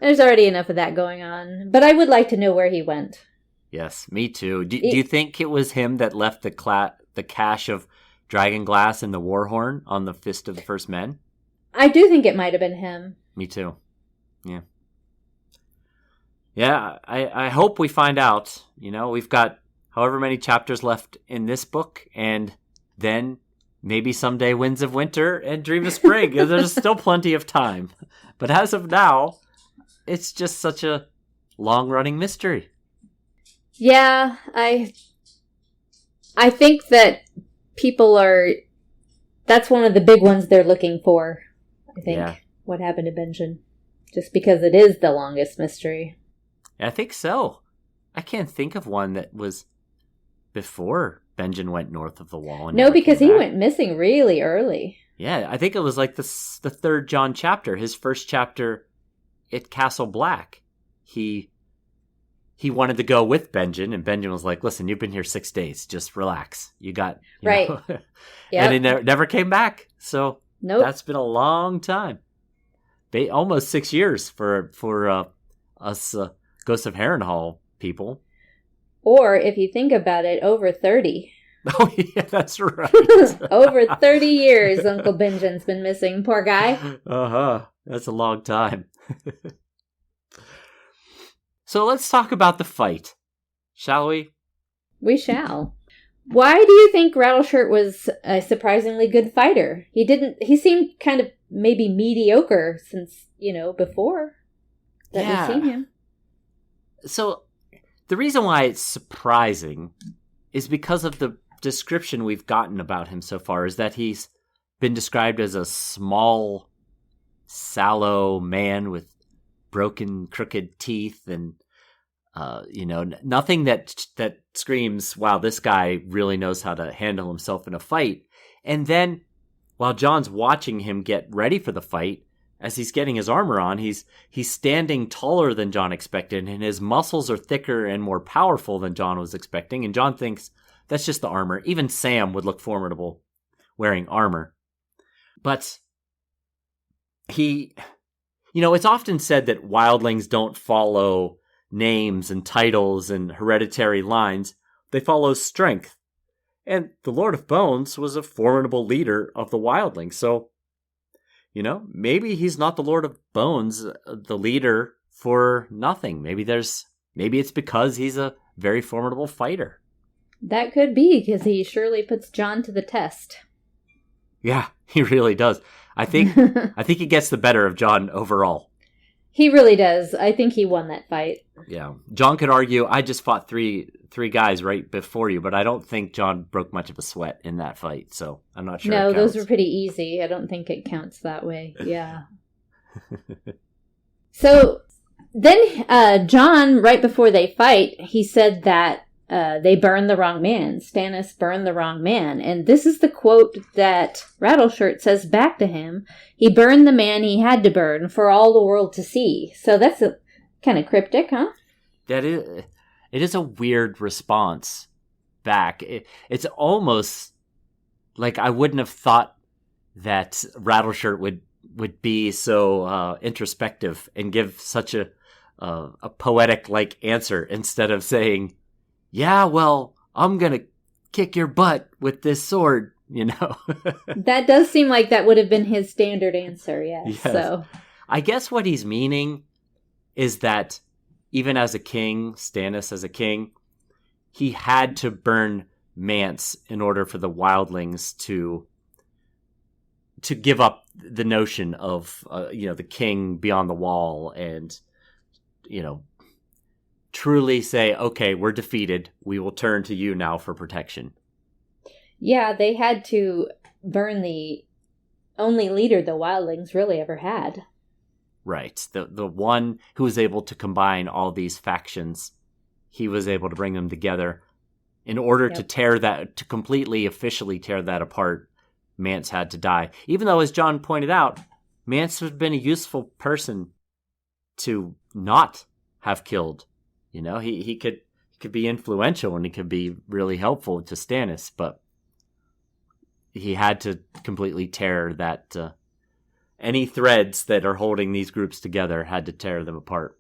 There's already enough of that going on, but I would like to know where he went. Yes, me too. Do you think it was him that left the cache of dragon glass and the war horn on the Fist of the First Men? I do think it might have been him. Me too. Yeah. Yeah, I hope we find out. You know, we've got however many chapters left in this book, and then maybe someday Winds of Winter and Dream of Spring. There's still plenty of time. But as of now, it's just such a long-running mystery. Yeah, I think that people are... That's one of the big ones they're looking for, I think. Yeah. What happened to Benjen. Just because it is the longest mystery. I think so. I can't think of one that was before Benjen went north of the wall. And No, never because came he back. went missing really early. Yeah, I think it was like the third Jon chapter, his first chapter at Castle Black. He wanted to go with Benjen, and Benjen was like, listen, you've been here 6 days. Just relax. You got... you Right. know." Yep. And he never came back. So Nope. that's been a long time. Almost 6 years for us Ghosts of Harrenhal people. Or, if you think about it, over 30. Oh, yeah, that's right. Over 30 years Uncle Benjen's been missing. Poor guy. Uh-huh. That's a long time. So let's talk about the fight, shall we? We shall. Why do you think Rattleshirt was a surprisingly good fighter? He seemed kind of maybe mediocre since, before that we've seen him. So the reason why it's surprising is because of the description we've gotten about him so far, is that he's been described as a small, sallow man with broken, crooked teeth and, nothing that screams, wow, this guy really knows how to handle himself in a fight. And then while Jon's watching him get ready for the fight, as he's getting his armor on, he's standing taller than Jon expected, and his muscles are thicker and more powerful than Jon was expecting. And Jon thinks that's just the armor. Even Sam would look formidable wearing armor. But it's often said that wildlings don't follow names and titles and hereditary lines. They follow strength. And the Lord of Bones was a formidable leader of the wildlings. So, maybe he's not the Lord of Bones, the leader, for nothing. Maybe it's because he's a very formidable fighter. That could be, because he surely puts Jon to the test. Yeah, he really does. I think he gets the better of Jon overall. He really does. I think he won that fight. Yeah. Jon could argue, I just fought three guys right before you, but I don't think Jon broke much of a sweat in that fight, so I'm not sure. No, those were pretty easy. I don't think it counts that way. Yeah. So then Jon, right before they fight, he said that they burned the wrong man. Stannis burned the wrong man. And this is the quote that Rattleshirt says back to him. He burned the man he had to burn for all the world to see. So that's a kind of cryptic, huh? It is a weird response back. It's almost like I wouldn't have thought that Rattleshirt would be so introspective and give such a poetic answer instead of saying, yeah, well, I'm going to kick your butt with this sword, That does seem like that would have been his standard answer, yes. So I guess what he's meaning is that even as a king, Stannis as a king, he had to burn Mance in order for the wildlings to give up the notion of, the king beyond the wall and, truly say, okay, we're defeated. We will turn to you now for protection. yeah, they had to burn the only leader the wildlings really ever had. Right. The one who was able to combine all these factions, he was able to bring them together. In order to completely officially tear that apart, Mance had to die. Even though, as Jon pointed out, Mance had been a useful person to not have killed. You know, he could be influential and he could be really helpful to Stannis, but he had to completely tear that any threads that are holding these groups together, had to tear them apart.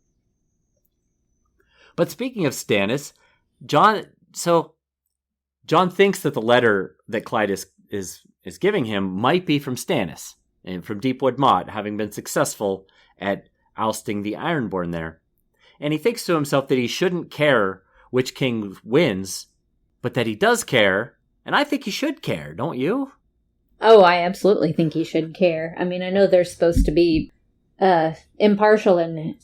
But speaking of Stannis, Jon thinks that the letter that Clyde is giving him might be from Stannis and from Deepwood Motte, having been successful at ousting the Ironborn there. And he thinks to himself that he shouldn't care which king wins, but that he does care, and I think he should care, don't you? Oh, I absolutely think he should care. I mean, I know they're supposed to be impartial and,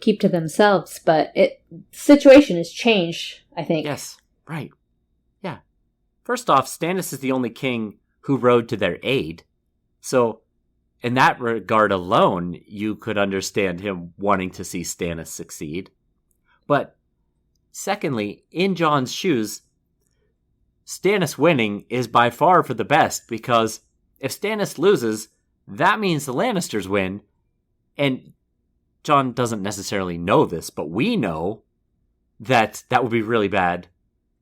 keep to themselves, but the situation has changed, I think. Yes, right. Yeah. First off, Stannis is the only king who rode to their aid. So, in that regard alone, you could understand him wanting to see Stannis succeed. But, secondly, in Jon's shoes, Stannis winning is by far for the best, because if Stannis loses, that means the Lannisters win. And Jon doesn't necessarily know this, but we know that would be really bad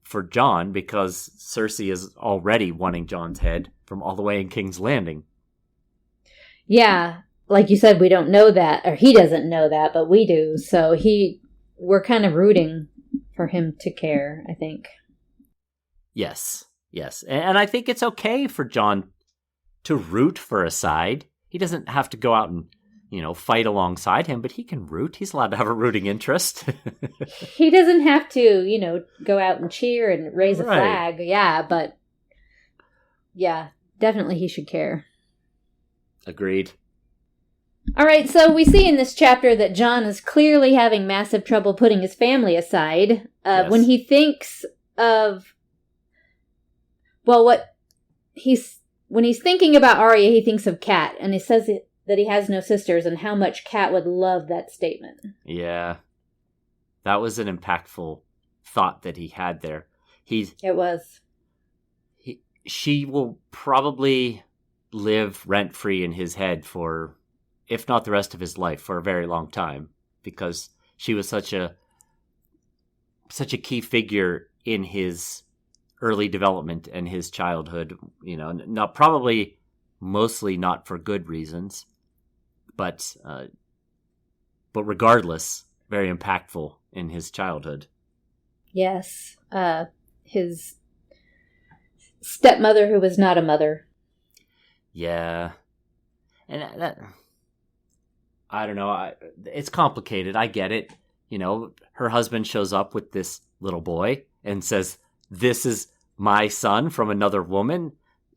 for Jon, because Cersei is already wanting Jon's head from all the way in King's Landing. Yeah, like you said, we don't know that, or he doesn't know that, but we do. So we're kind of rooting for him to care, I think. Yes. And I think it's okay for Jon to root for a side. He doesn't have to go out and, fight alongside him, but he can root. He's allowed to have a rooting interest. He doesn't have to, go out and cheer and raise a flag. Yeah, but yeah, definitely he should care. Agreed. All right, so we see in this chapter that Jon is clearly having massive trouble putting his family aside. Yes. When he thinks of, when he's thinking about Arya, he thinks of Cat, and he says that he has no sisters, and how much Cat would love that statement. Yeah. That was an impactful thought that he had there. It was. She will probably live rent-free in his head for, if not the rest of his life, for a very long time, because she was such a key figure in his early development and his childhood, mostly not for good reasons, but regardless, very impactful in his childhood. Yes. His stepmother who was not a mother. Yeah. And that, I don't know, it's complicated, I get it. Her husband shows up with this little boy and says, "This is my son from another woman.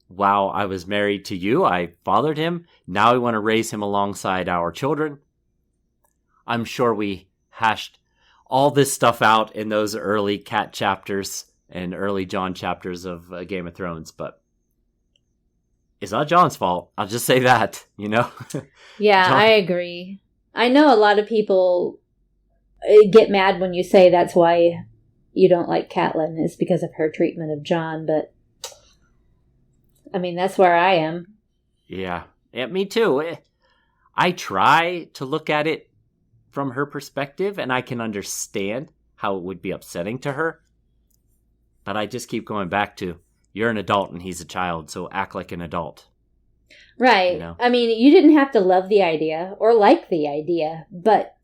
While I was married to you, I fathered him. Now I want to raise him alongside our children." I'm sure we hashed all this stuff out in those early Cat chapters and early Jon chapters of Game of Thrones, but it's not Jon's fault. I'll just say that, Yeah, I agree. I know a lot of people get mad when you say that's why you don't like Catelyn, is because of her treatment of Jon, but I mean, that's where I am. Yeah, me too. I try to look at it from her perspective, and I can understand how it would be upsetting to her, but I just keep going back to, you're an adult and he's a child, so act like an adult. Right. I mean, you didn't have to love the idea or like the idea, but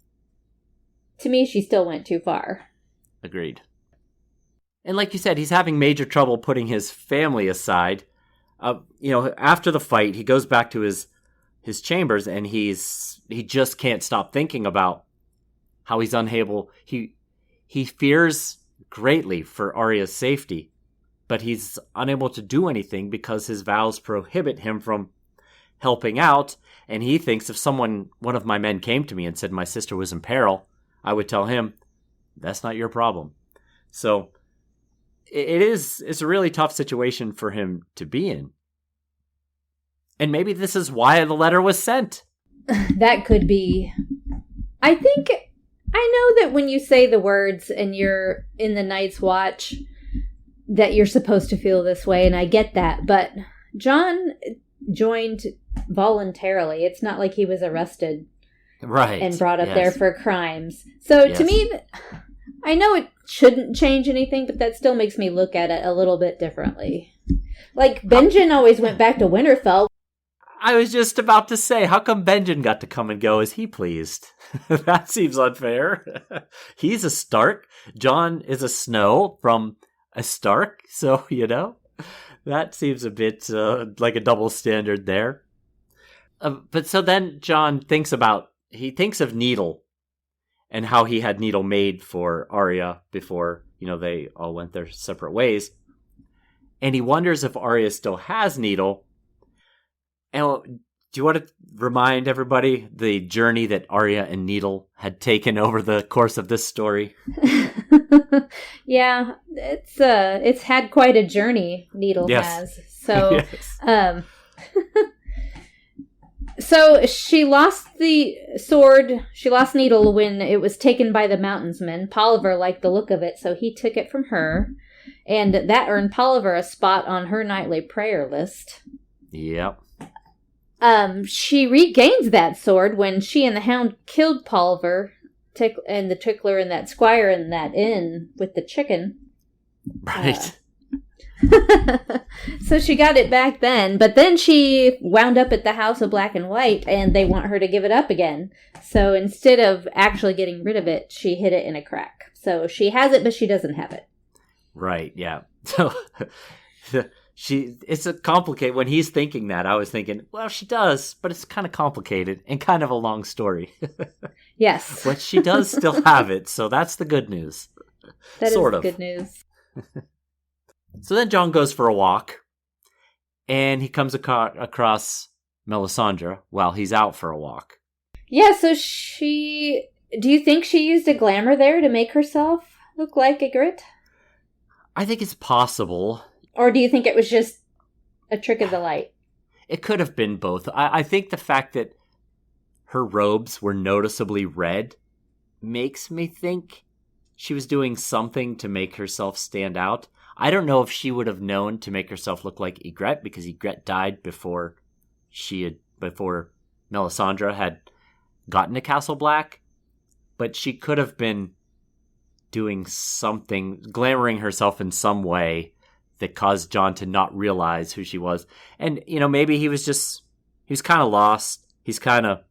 to me, she still went too far. Agreed. And like you said, he's having major trouble putting his family aside. After the fight, he goes back to his chambers, and he just can't stop thinking about how he's unable. He fears greatly for Arya's safety, but he's unable to do anything because his vows prohibit him from helping out. And he thinks if one of my men came to me and said my sister was in peril, I would tell him, that's not your problem. So it's a really tough situation for him to be in. And maybe this is why the letter was sent. That could be. I know that when you say the words and you're in the Night's Watch, that you're supposed to feel this way, and I get that. But Jon joined voluntarily. It's not like he was arrested. Right. And brought up yes. there for crimes. So Yes. to me, I know it shouldn't change anything, but that still makes me look at it a little bit differently. Like, Benjen always went back to Winterfell. I was just about to say, how come Benjen got to come and go as he pleased? That seems unfair. He's a Stark. Jon is a Snow from a Stark, so, that seems a bit like a double standard there. But so then Jon thinks of Needle and how he had Needle made for Arya before, they all went their separate ways. And he wonders if Arya still has Needle. And do you want to remind everybody the journey that Arya and Needle had taken over the course of this story? Yeah, it's had quite a journey, Needle has. So, yes. So she lost the sword, she lost Needle when it was taken by the Mountainsmen. Polliver liked the look of it, so he took it from her. And that earned Polliver a spot on her nightly prayer list. Yep. She regains that sword when she and the Hound killed Polliver and the Tickler and that Squire in that inn with the chicken. Right. So she got it back then, but then she wound up at the House of Black and White, and they want her to give it up again. So instead of actually getting rid of it, she hid it in a crack. So she has it, but she doesn't have it. Right, yeah. So it's a complicated, when he's thinking that, I was thinking, well, she does, but it's kind of complicated and kind of a long story. Yes. But she does still have it, so that's the good news. That sort is of good news. So then Jon goes for a walk, and he comes across Melisandre while he's out for a walk. Yeah, so do you think she used a glamour there to make herself look like Ygritte? I think it's possible. Or do you think it was just a trick of the light? It could have been both. I think the fact that her robes were noticeably red makes me think she was doing something to make herself stand out. I don't know if she would have known to make herself look like Ygritte, because Ygritte died before Melisandre had gotten to Castle Black. But she could have been doing something, glamoring herself in some way that caused Jon to not realize who she was. And, maybe he was kind of lost. He's kind of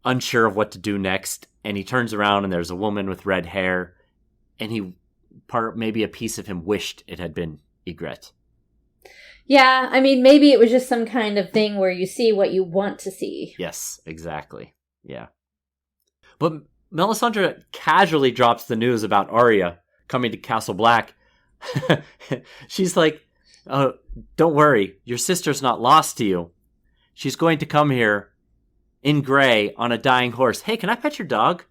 unsure of what to do next. And he turns around and there's a woman with red hair. And maybe a piece of him wished it had been Ygritte. Yeah, I mean, maybe it was just some kind of thing where you see what you want to see. Yes, exactly. Yeah. But Melisandre casually drops the news about Arya coming to Castle Black. She's like, oh, don't worry, your sister's not lost to you. She's going to come here in gray on a dying horse. Hey, can I pet your dog?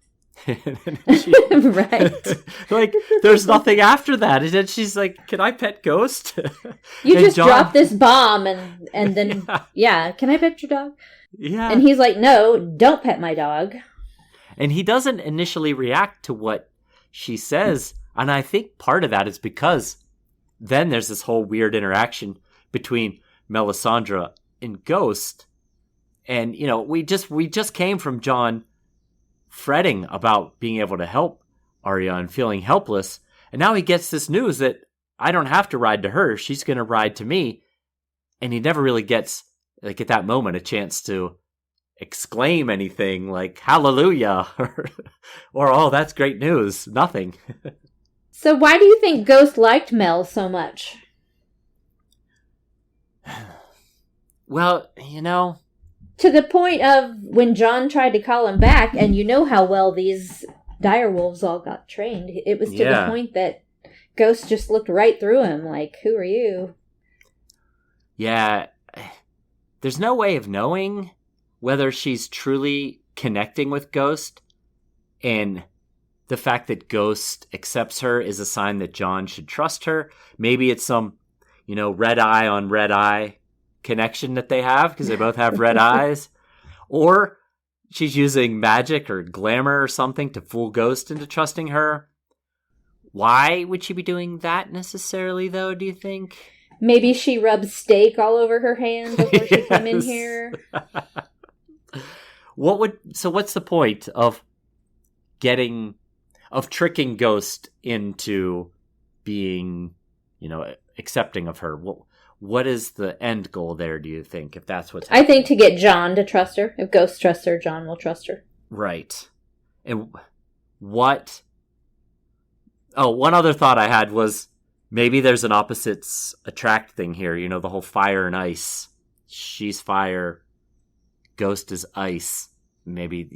Right. Like, there's nothing after that. And then she's like, can I pet Ghost? You just dropped this bomb and then, yeah, can I pet your dog? Yeah. And he's like, no, don't pet my dog. And he doesn't initially react to what she says. And I think part of that is because then there's this whole weird interaction between Melisandre and Ghost. And, we just came from Jon fretting about being able to help Arya and feeling helpless. And now he gets this news that I don't have to ride to her. She's going to ride to me. And he never really gets, like, at that moment, a chance to exclaim anything like, hallelujah, or oh, that's great news. Nothing. So why do you think Ghost liked Mel so much? Well, to the point of when Jon tried to call him back, and you know how well these direwolves all got trained. It was to the point that Ghost just looked right through him, like, who are you? Yeah, there's no way of knowing whether she's truly connecting with Ghost, and the fact that Ghost accepts her is a sign that Jon should trust her. Maybe it's some, red eye on red eye connection that they have because they both have red eyes. Or she's using magic or glamour or something to fool Ghost into trusting her. Why would she be doing that necessarily, though, do you think? Maybe she rubbed steak all over her hand before she came in here. what's the point of tricking Ghost into being, accepting of her? What is the end goal there, do you think, if that's what's happening? I think to get Jon to trust her. If Ghost trusts her, Jon will trust her. Right. And what... Oh, one other thought I had was maybe there's an opposites attract thing here. The whole fire and ice. She's fire. Ghost is ice. Maybe,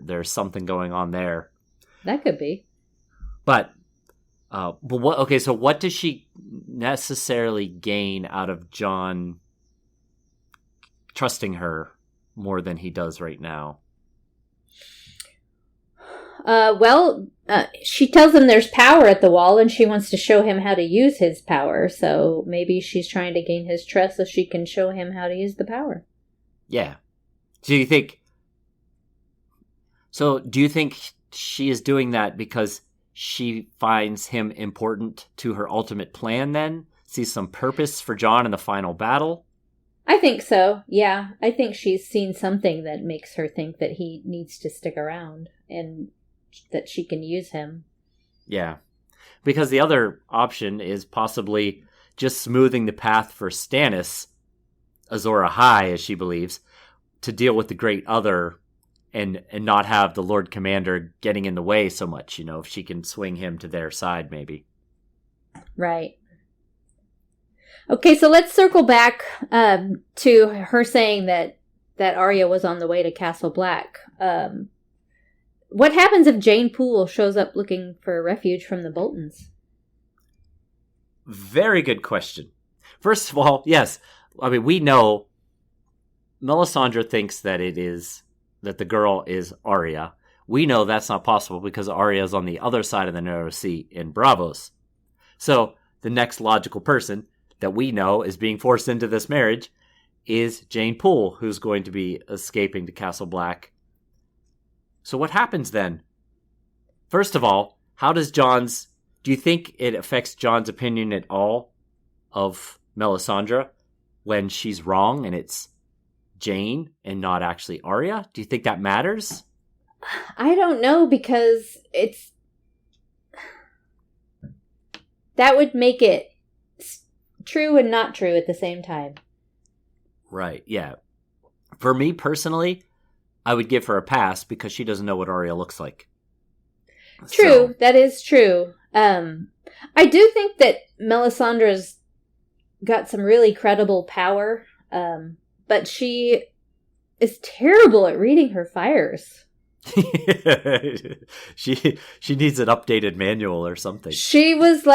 there's something going on there. That could be. But what? Okay, so what does she necessarily gain out of Jon trusting her more than he does right now? She tells him there's power at the wall, and she wants to show him how to use his power. So maybe she's trying to gain his trust so she can show him how to use the power. Yeah. Do you think she is doing that because she finds him important to her ultimate plan then? Sees some purpose for Jon in the final battle? I think so, yeah. I think she's seen something that makes her think that he needs to stick around and that she can use him. Yeah. Because the other option is possibly just smoothing the path for Stannis, Azor Ahai, as she believes, to deal with the Great Other and not have the Lord Commander getting in the way so much, if she can swing him to their side, maybe. Right. Okay, so let's circle back to her saying that Arya was on the way to Castle Black. What happens if Jane Poole shows up looking for refuge from the Boltons? Very good question. First of all, yes. I mean, we know Melisandre thinks that the girl is Arya. We know that's not possible because Arya is on the other side of the Narrow Sea in Braavos. So the next logical person that we know is being forced into this marriage is Jane Poole, who's going to be escaping to Castle Black. So what happens then? First of all, do you think it affects Jon's opinion at all of Melisandre when she's wrong and it's Jane and not actually Arya? Do you think that matters? I don't know, because that would make it true and not true at the same time. Right, yeah. For me personally, I would give her a pass because she doesn't know what Arya looks like. True, that is true. I do think that Melisandre's got some really credible power, but she is terrible at reading her fires. She needs an updated manual or something. She was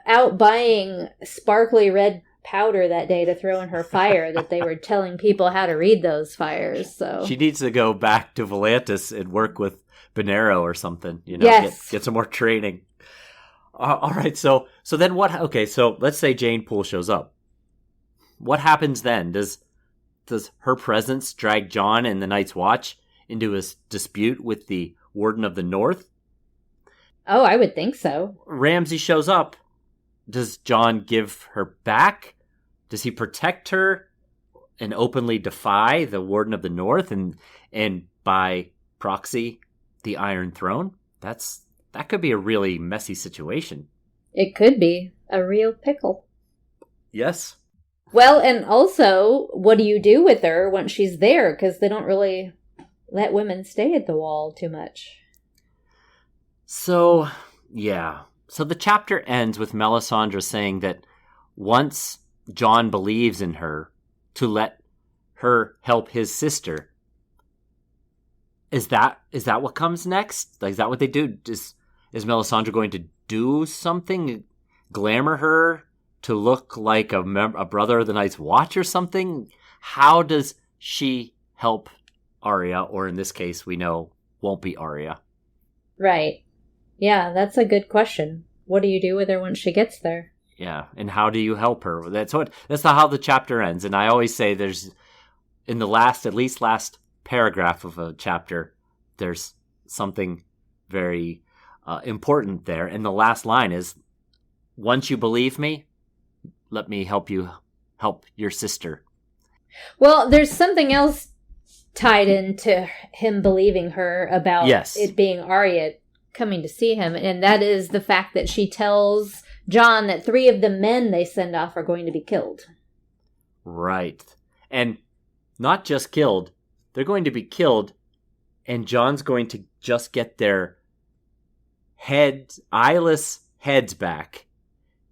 out buying sparkly red powder that day to throw in her fire that they were telling people how to read those fires. So she needs to go back to Volantis and work with Bonero or something. Yes. Get some more training. All right, so then what? Okay, so let's say Jane Poole shows up. What happens then? Does her presence drag Jon and the Night's Watch into a dispute with the Warden of the North? Oh, I would think so. Ramsay shows up. Does Jon give her back? Does he protect her and openly defy the Warden of the North and by proxy the Iron Throne? That could be a really messy situation. It could be a real pickle. Yes. Well, and also, what do you do with her once she's there? Because they don't really let women stay at the wall too much. So, yeah. So the chapter ends with Melisandre saying that once Jon believes in her, to let her help his sister. Is that what comes next? Is that what they do? Is Melisandre going to do something? Glamour her to look like a brother of the Night's Watch or something? How does she help Arya? Or in this case, we know won't be Arya. Right. Yeah, that's a good question. What do you do with her once she gets there? Yeah, and how do you help her? That's how the chapter ends. And I always say there's, in the last paragraph of a chapter, there's something very important there. And the last line is, once you believe me, let me help you help your sister. Well, there's something else tied into him believing her about it being Arya coming to see him. And that is the fact that she tells Jon that 3 of the men they send off are going to be killed. Right. And not just killed, they're going to be killed, and Jon's going to just get their eyeless heads back.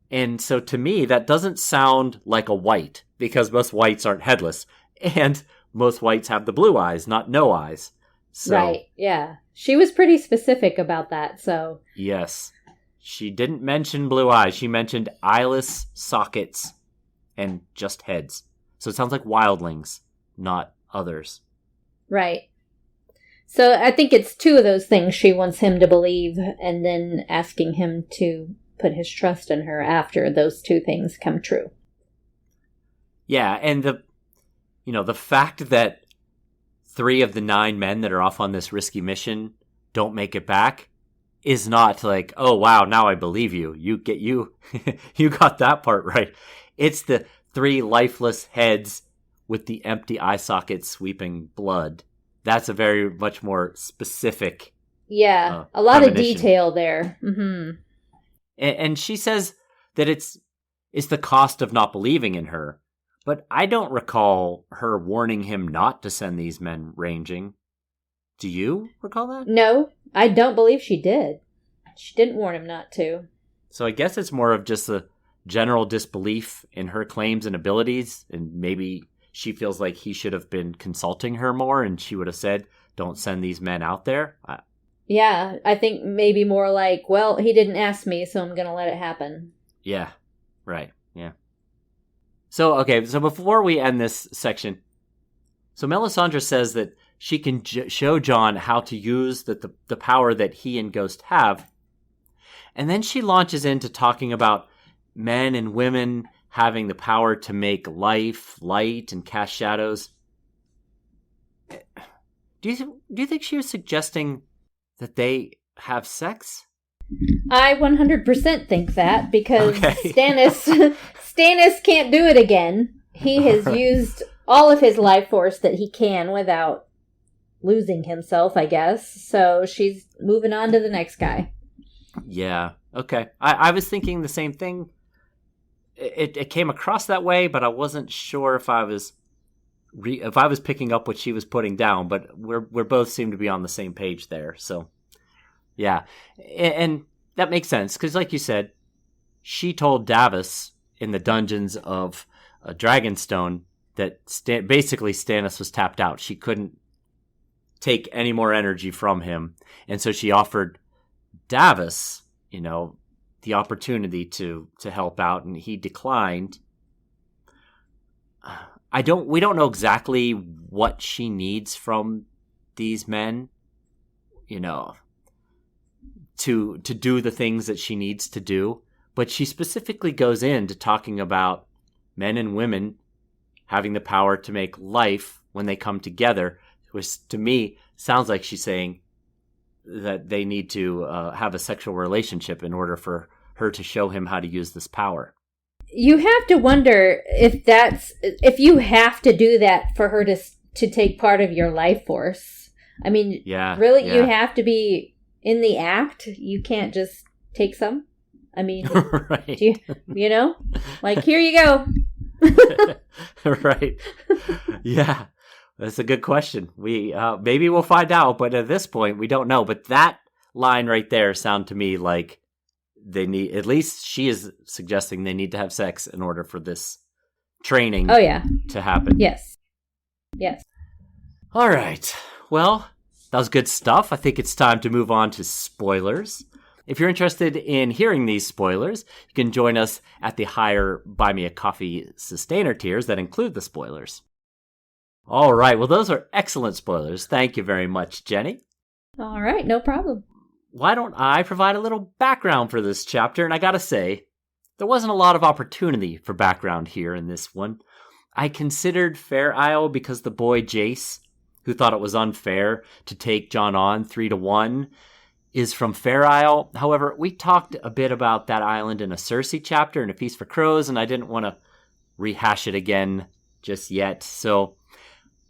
And so to me, that doesn't sound like a wight, because most wights aren't headless, and most wights have the blue eyes, not no eyes. So, right, yeah. She was pretty specific about that, so... Yes. She didn't mention blue eyes. She mentioned eyeless sockets and just heads. So it sounds like wildlings, not others. Right. So I think it's 2 of those things she wants him to believe, and then asking him to put his trust in her after those 2 things come true. Yeah, and the fact that 3 of the 9 men that are off on this risky mission don't make it back is not like, oh wow, now I believe you. You got that part right. It's the 3 lifeless heads with the empty eye sockets sweeping blood. That's a very much more specific. Yeah, a lot of detail there. Mm-hmm. And she says that it's the cost of not believing in her. But I don't recall her warning him not to send these men ranging. Do you recall that? No, I don't believe she did. She didn't warn him not to. So I guess it's more of just a general disbelief in her claims and abilities, and maybe she feels like he should have been consulting her more, and she would have said, don't send these men out there. Yeah, I think maybe more like, well, he didn't ask me, so I'm going to let it happen. Yeah, right, yeah. So before we end this section, so Melisandre says that she can show Jon how to use the power that he and Ghost have. And then she launches into talking about men and women having the power to make life, light, and cast shadows. Do you think she was suggesting that they have sex? I 100% think that, because Stannis can't do it again. He has used all of his life force that he can without losing himself, I guess. So she's moving on to the next guy. Yeah, okay. I was thinking the same thing. It came across that way, but I wasn't sure if I was picking up what she was putting down. But we're both seem to be on the same page there. So yeah, and that makes sense because, like you said, she told Davos in the dungeons of Dragonstone that basically Stannis was tapped out. She couldn't take any more energy from him, and so she offered Davos, the opportunity to help out, and he declined. We don't know exactly what she needs from these men, to do the things that she needs to do, but she specifically goes into talking about men and women having the power to make life when they come together, which to me sounds like she's saying that they need to have a sexual relationship in order for her to show him how to use this power. You have to wonder if you have to do that for her to take part of your life force. I mean, really, you have to be in the act. You can't just take some. I mean, right. Like, here you go. Right. Yeah. That's a good question. We maybe we'll find out, but at this point we don't know. But that line right there sound to me like they need, at least she is suggesting they need to have sex in order for this training to happen. Yes. All right. Well, that was good stuff. I think it's time to move on to spoilers. If you're interested in hearing these spoilers, you can join us at the higher Buy Me a Coffee Sustainer tiers that include the spoilers. All right. Well, those are excellent spoilers. Thank you very much, Jenny. All right. No problem. Why don't I provide a little background for this chapter? And I gotta say, there wasn't a lot of opportunity for background here in this one. I considered Fair Isle because the boy Jace, who thought it was unfair to take Jon on 3-1, is from Fair Isle. However, we talked a bit about that island in a Cersei chapter in A Feast for Crows, and I didn't want to rehash it again just yet. So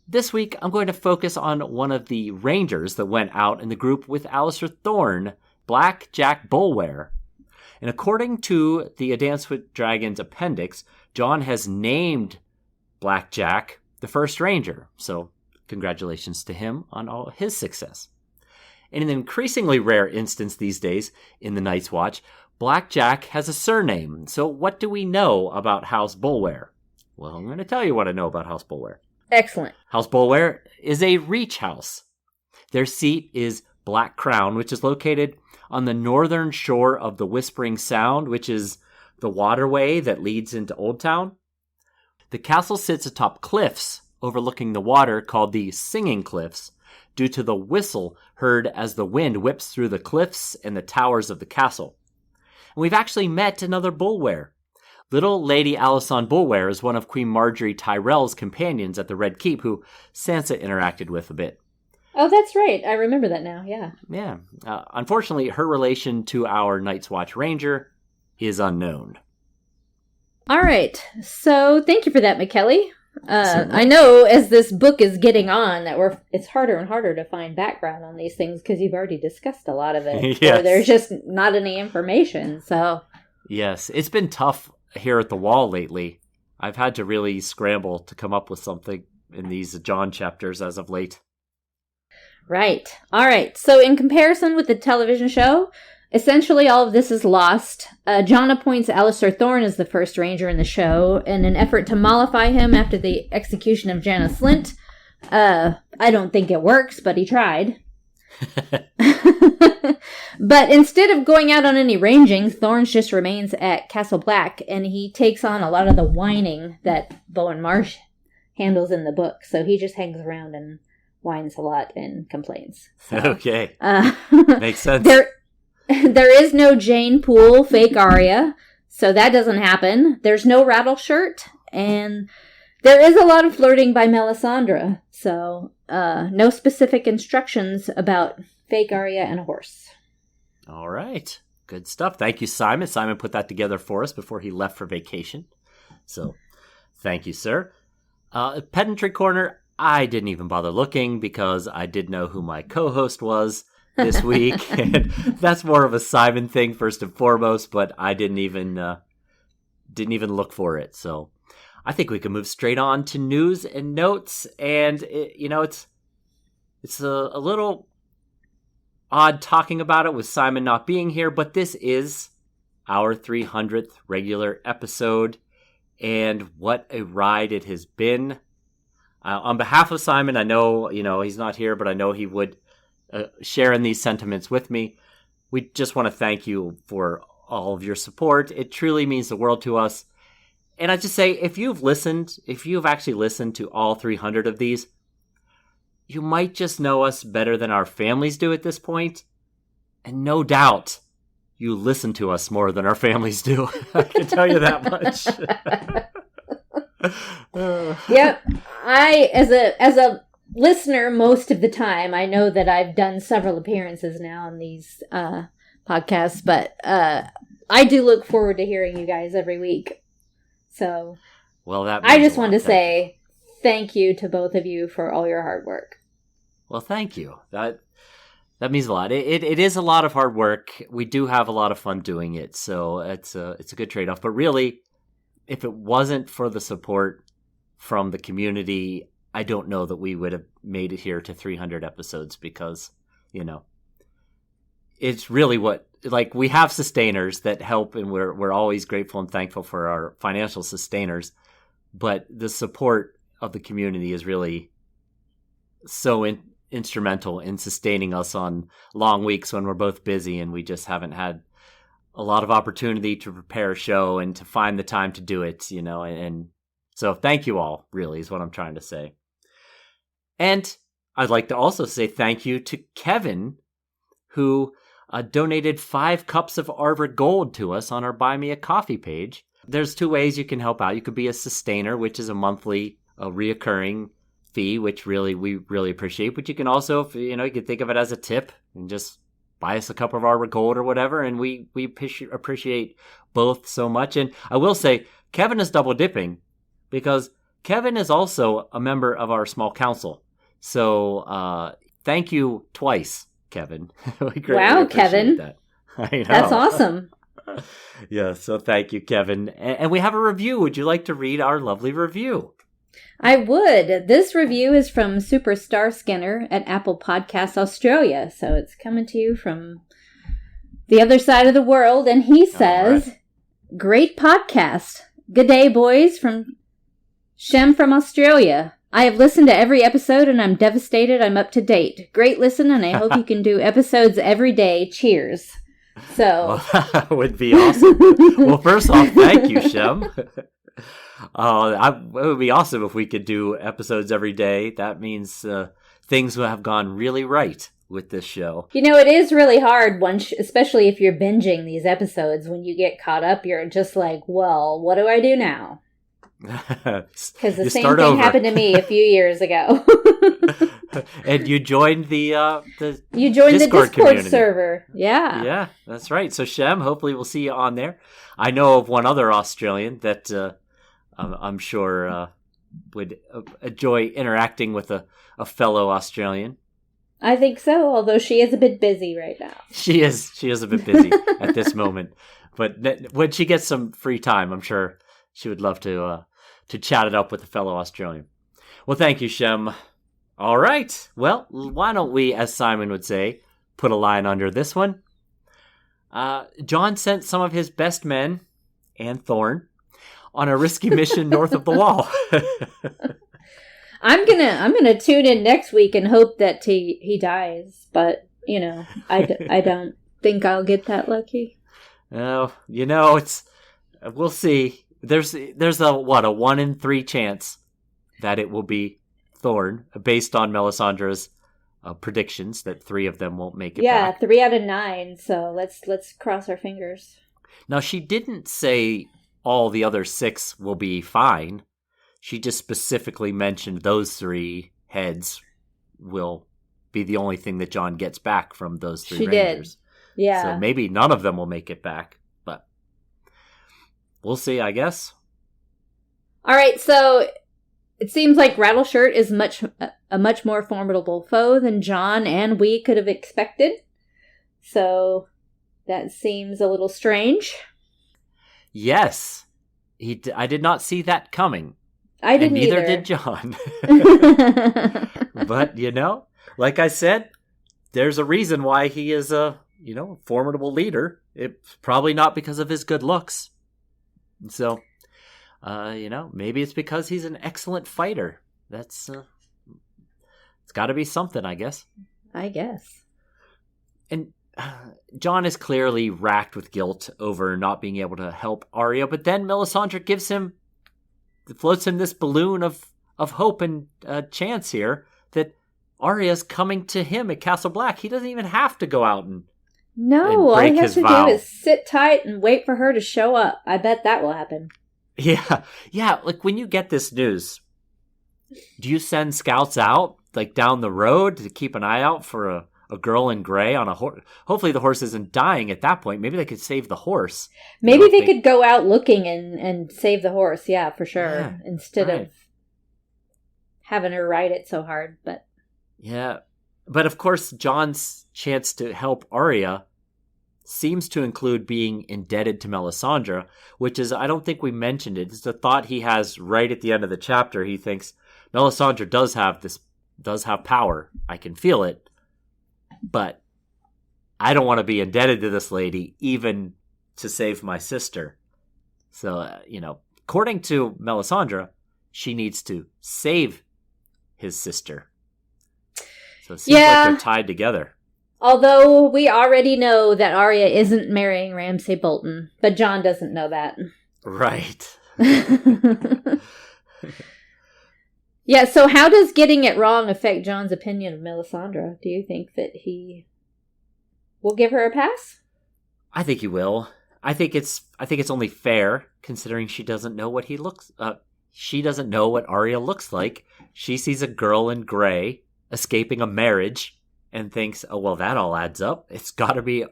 This week, I'm going to focus on one of the rangers that went out in the group with Alliser Thorne, Black Jack Bulware. And according to the A Dance with Dragons appendix, Jon has named Black Jack the first ranger. So congratulations to him on all his success. In an increasingly rare instance these days in the Night's Watch, Black Jack has a surname. So what do we know about House Bulware? Well, I'm going to tell you what I know about House Bulware. Excellent. House Bulware is a reach house. Their seat is Black Crown, which is located on the northern shore of the Whispering Sound, which is the waterway that leads into Old Town. The castle sits atop cliffs overlooking the water called the Singing Cliffs, due to the whistle heard as the wind whips through the cliffs and the towers of the castle. And we've actually met another Bulware. Little Lady Alysanne Bulware is one of Queen Marjorie Tyrell's companions at the Red Keep, who Sansa interacted with a bit. Oh, that's right. I remember that now, yeah. Yeah. Unfortunately, her relation to our Night's Watch Ranger is unknown. All right. So thank you for that, Mackelly. I know as this book is getting on that it's harder and harder to find background on these things because you've already discussed a lot of it. Yes. Or there's just not any information, so... Yes, it's been tough here at the wall lately. I've had to really scramble to come up with something in these Jon chapters as of late. Right. All right. So in comparison with the television show, essentially all of this is lost. Jon appoints Alliser Thorne as the first ranger in the show in an effort to mollify him after the execution of Janos Slynt. I don't think it works, but he tried. But instead of going out on any ranging, Thorne just remains at Castle Black, and he takes on a lot of the whining that Bowen Marsh handles in the book. So he just hangs around and whines a lot and complains. So, okay. Makes sense. There is no Jane Poole fake Arya, so that doesn't happen. There's no Rattleshirt, and there is a lot of flirting by Melisandre, so no specific instructions about fake Arya and a horse. All right. Good stuff. Thank you, Simon. Simon put that together for us before he left for vacation. So, thank you, sir. Pedantry Corner, I didn't even bother looking because I did know who my co-host was this week. And that's more of a Simon thing first and foremost, but I didn't even look for it. So, I think we can move straight on to news and notes. And, it's a little odd talking about it with Simon not being here, but this is our 300th regular episode, and what a ride it has been. On behalf of Simon, I know, he's not here, but I know he would share in these sentiments with me. We just want to thank you for all of your support. It truly means the world to us. And I just say, if you've actually listened to all 300 of these, you might just know us better than our families do at this point. And no doubt, you listen to us more than our families do. I can tell you that much. Yep. I, as a listener most of the time, I know that I've done several appearances now on these podcasts, but I do look forward to hearing you guys every week. So, well, I just wanted to say thank you to both of you for all your hard work. Well, thank you. That means a lot. It is a lot of hard work. We do have a lot of fun doing it, so it's a good trade-off. But really, if it wasn't for the support from the community, I don't know that we would have made it here to 300 episodes because, it's really we have sustainers that help, and we're always grateful and thankful for our financial sustainers. But the support of the community is really so instrumental in sustaining us on long weeks when we're both busy and we just haven't had a lot of opportunity to prepare a show and to find the time to do it, and so thank you all, really, is what I'm trying to say. And I'd like to also say thank you to Kevin, who donated 5 cups of Arbor Gold to us on our Buy Me a Coffee page. There's 2 ways you can help out. You could be a sustainer, which is a monthly reoccurring fee, which we really appreciate. But you can also, you can think of it as a tip and just buy us a cup of Arbor Gold or whatever. And we appreciate both so much. And I will say, Kevin is double dipping because Kevin is also a member of our small council. So thank you twice, Kevin. We greatly appreciate Kevin. That. I know. That's awesome. Yeah, so thank you, Kevin. And we have a review. Would you like to read our lovely review? I would. This review is from Superstar Skinner at Apple Podcasts Australia. So it's coming to you from the other side of the world. And he says, Great podcast. Good day, boys, from Shem from Australia. I have listened to every episode and I'm devastated I'm up to date. Great listen, and I hope you can do episodes every day. Cheers. So that would be awesome. Well, first off, thank you, Shem. It would be awesome if we could do episodes every day. That means things will have gone really right with this show. You know, it is really hard, especially if you're binging these episodes. When you get caught up, you're just like, well, what do I do now? Because the same thing happened to me a few years ago. And you joined the Discord server. Yeah, that's right. So Shem, hopefully we'll see you on there. I know of one other Australian that I'm sure would enjoy interacting with a fellow Australian. I think so, although she is a bit busy right now. She is a bit busy at this moment. But when she gets some free time, I'm sure she would love to chat it up with a fellow Australian. Well, thank you, Shem. All right. Well, why don't we, as Simon would say, put a line under this one? Jon sent some of his best men, and Thorne, on a risky mission north of the wall. I'm gonna tune in next week and hope that he dies, but I don't think I'll get that lucky. Oh, we'll see. There's a 1 in 3 chance that it will be Thorne, based on Melisandre's predictions that 3 of them won't make it back. 3 out of 9. So let's cross our fingers. Now, she didn't say all the other 6 will be fine. She just specifically mentioned those 3 heads will be the only thing that Jon gets back from those 3 Rangers. Did. Yeah. So maybe none of them will make it back, but we'll see, I guess. All right, so it seems like Rattleshirt is a much more formidable foe than Jon and we could have expected. So that seems a little strange. Yes. I did not see that coming. I didn't either. Neither did Jon. But, like I said, there's a reason why he is a, formidable leader. It's probably not because of his good looks. So, maybe it's because he's an excellent fighter. It's got to be something, I guess. And Jon is clearly racked with guilt over not being able to help Arya, but then Melisandre floats him this balloon of hope and chance here that Arya's coming to him at Castle Black. He doesn't even have to go out and all he has to vow. do is sit tight and wait for her to show up. I bet that will happen. Yeah. Like when you get this news, do you send scouts out like down the road to keep an eye out for a girl in gray on a horse? Hopefully the horse isn't dying at that point. Maybe they could save the horse. Maybe they could go out looking and save the horse. Yeah, for sure. Yeah, instead of having her ride it so hard. But yeah. But of course, Jon's chance to help Arya seems to include being indebted to Melisandre, which is, I don't think we mentioned it. It's a thought he has right at the end of the chapter. He thinks Melisandre does have power. I can feel it. But I don't want to be indebted to this lady, even to save my sister. So, according to Melisandre, she needs to save his sister. So it seems like they're tied together. Although we already know that Arya isn't marrying Ramsay Bolton, but Jon doesn't know that. Right. Yeah, so how does getting it wrong affect Jon's opinion of Melisandre? Do you think that he will give her a pass? I think he will. I think it's only fair, considering she doesn't know what she doesn't know what Arya looks like. She sees a girl in gray escaping a marriage and thinks, oh, well, that all adds up. It's got to be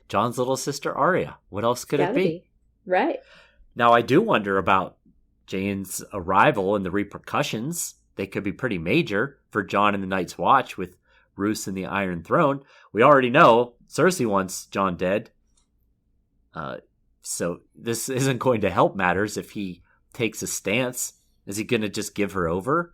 Jon's little sister Arya. What else could it be? Right. Now, I do wonder about Jane's arrival and the repercussions, they could be pretty major for Jon and the Night's Watch with Roose and the Iron Throne. We already know Cersei wants Jon dead. So this isn't going to help matters if he takes a stance. Is he going to just give her over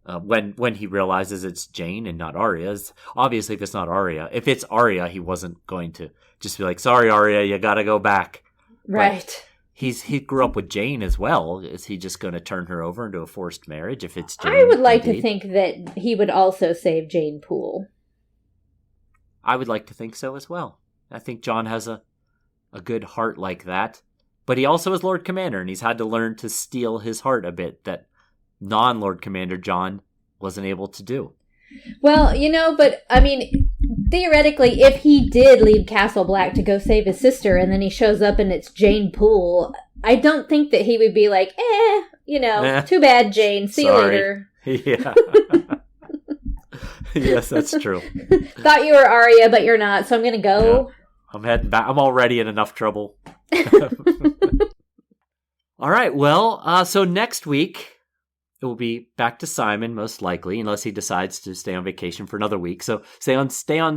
when he realizes it's Jane and not Arya? Obviously, if it's not Arya. If it's Arya, he wasn't going to just be like, sorry, Arya, you got to go back. Right. But he grew up with Jane as well. Is he just going to turn her over into a forced marriage if it's Jane? I would like to think that he would also save Jane Poole. I would like to think so as well. I think Jon has a good heart like that. But he also is Lord Commander, and he's had to learn to steel his heart a bit that non-Lord Commander Jon wasn't able to do. Well, but, I mean, theoretically, if he did leave Castle Black to go save his sister, and then he shows up and it's Jane Poole, I don't think that he would be like, too bad, Jane, see Sorry. you later. Yeah. Yes, that's true. Thought you were Arya, but you're not, so I'm going to go. Yeah. I'm heading back. I'm already in enough trouble. All right, well, so next week, it will be back to Simon, most likely, unless he decides to stay on vacation for another week. So stay on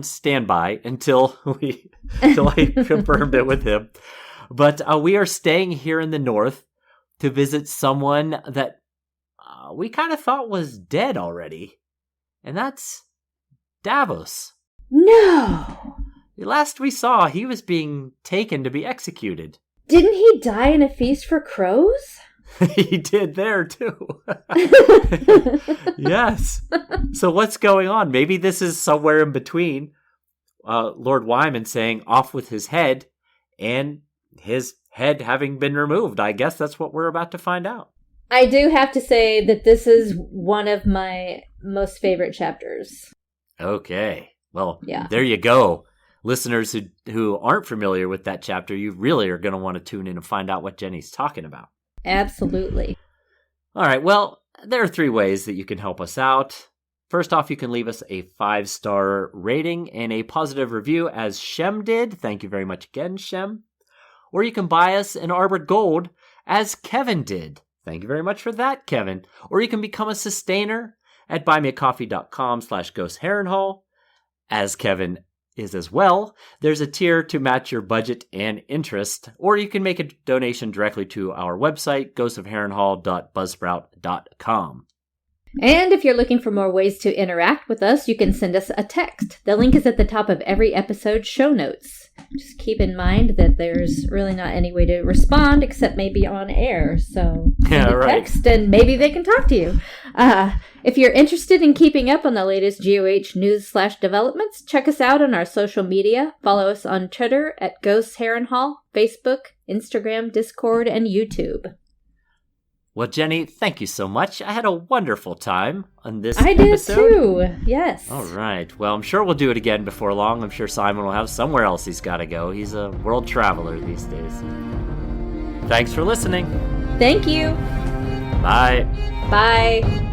standby until I confirmed it with him. But we are staying here in the north to visit someone that we kind of thought was dead already. And that's Davos. No! Last we saw, he was being taken to be executed. Didn't he die in a feast for crows? He did there, too. Yes. So what's going on? Maybe this is somewhere in between Lord Wyman saying off with his head and his head having been removed. I guess that's what we're about to find out. I do have to say that this is one of my most favorite chapters. Okay. Well, yeah. There you go. Listeners who aren't familiar with that chapter, you really are going to want to tune in and find out what Jenny's talking about. Absolutely. All right, well, there are 3 ways that you can help us out. First off, you can leave us a 5-star rating and a positive review as Shem did. Thank you very much again, Shem. Or you can buy us an Arbor Gold as Kevin did. Thank you very much for that, Kevin. Or you can become a sustainer at buymeacoffee.com/ghostheronhall. As Kevin is as well, there's a tier to match your budget and interest, or you can make a donation directly to our website, ghostofharrenhal.buzzsprout.com. And if you're looking for more ways to interact with us, you can send us a text. The link is at the top of every episode's show notes. Just keep in mind that there's really not any way to respond except maybe on air. So send a text and maybe they can talk to you. If you're interested in keeping up on the latest GOH news/developments, check us out on our social media. Follow us on Twitter at Ghosts Harrenhal, Facebook, Instagram, Discord, and YouTube. Well, Jenny, thank you so much. I had a wonderful time on this episode. I did too, yes. All right. Well, I'm sure we'll do it again before long. I'm sure Simon will have somewhere else he's got to go. He's a world traveler these days. Thanks for listening. Thank you. Bye. Bye.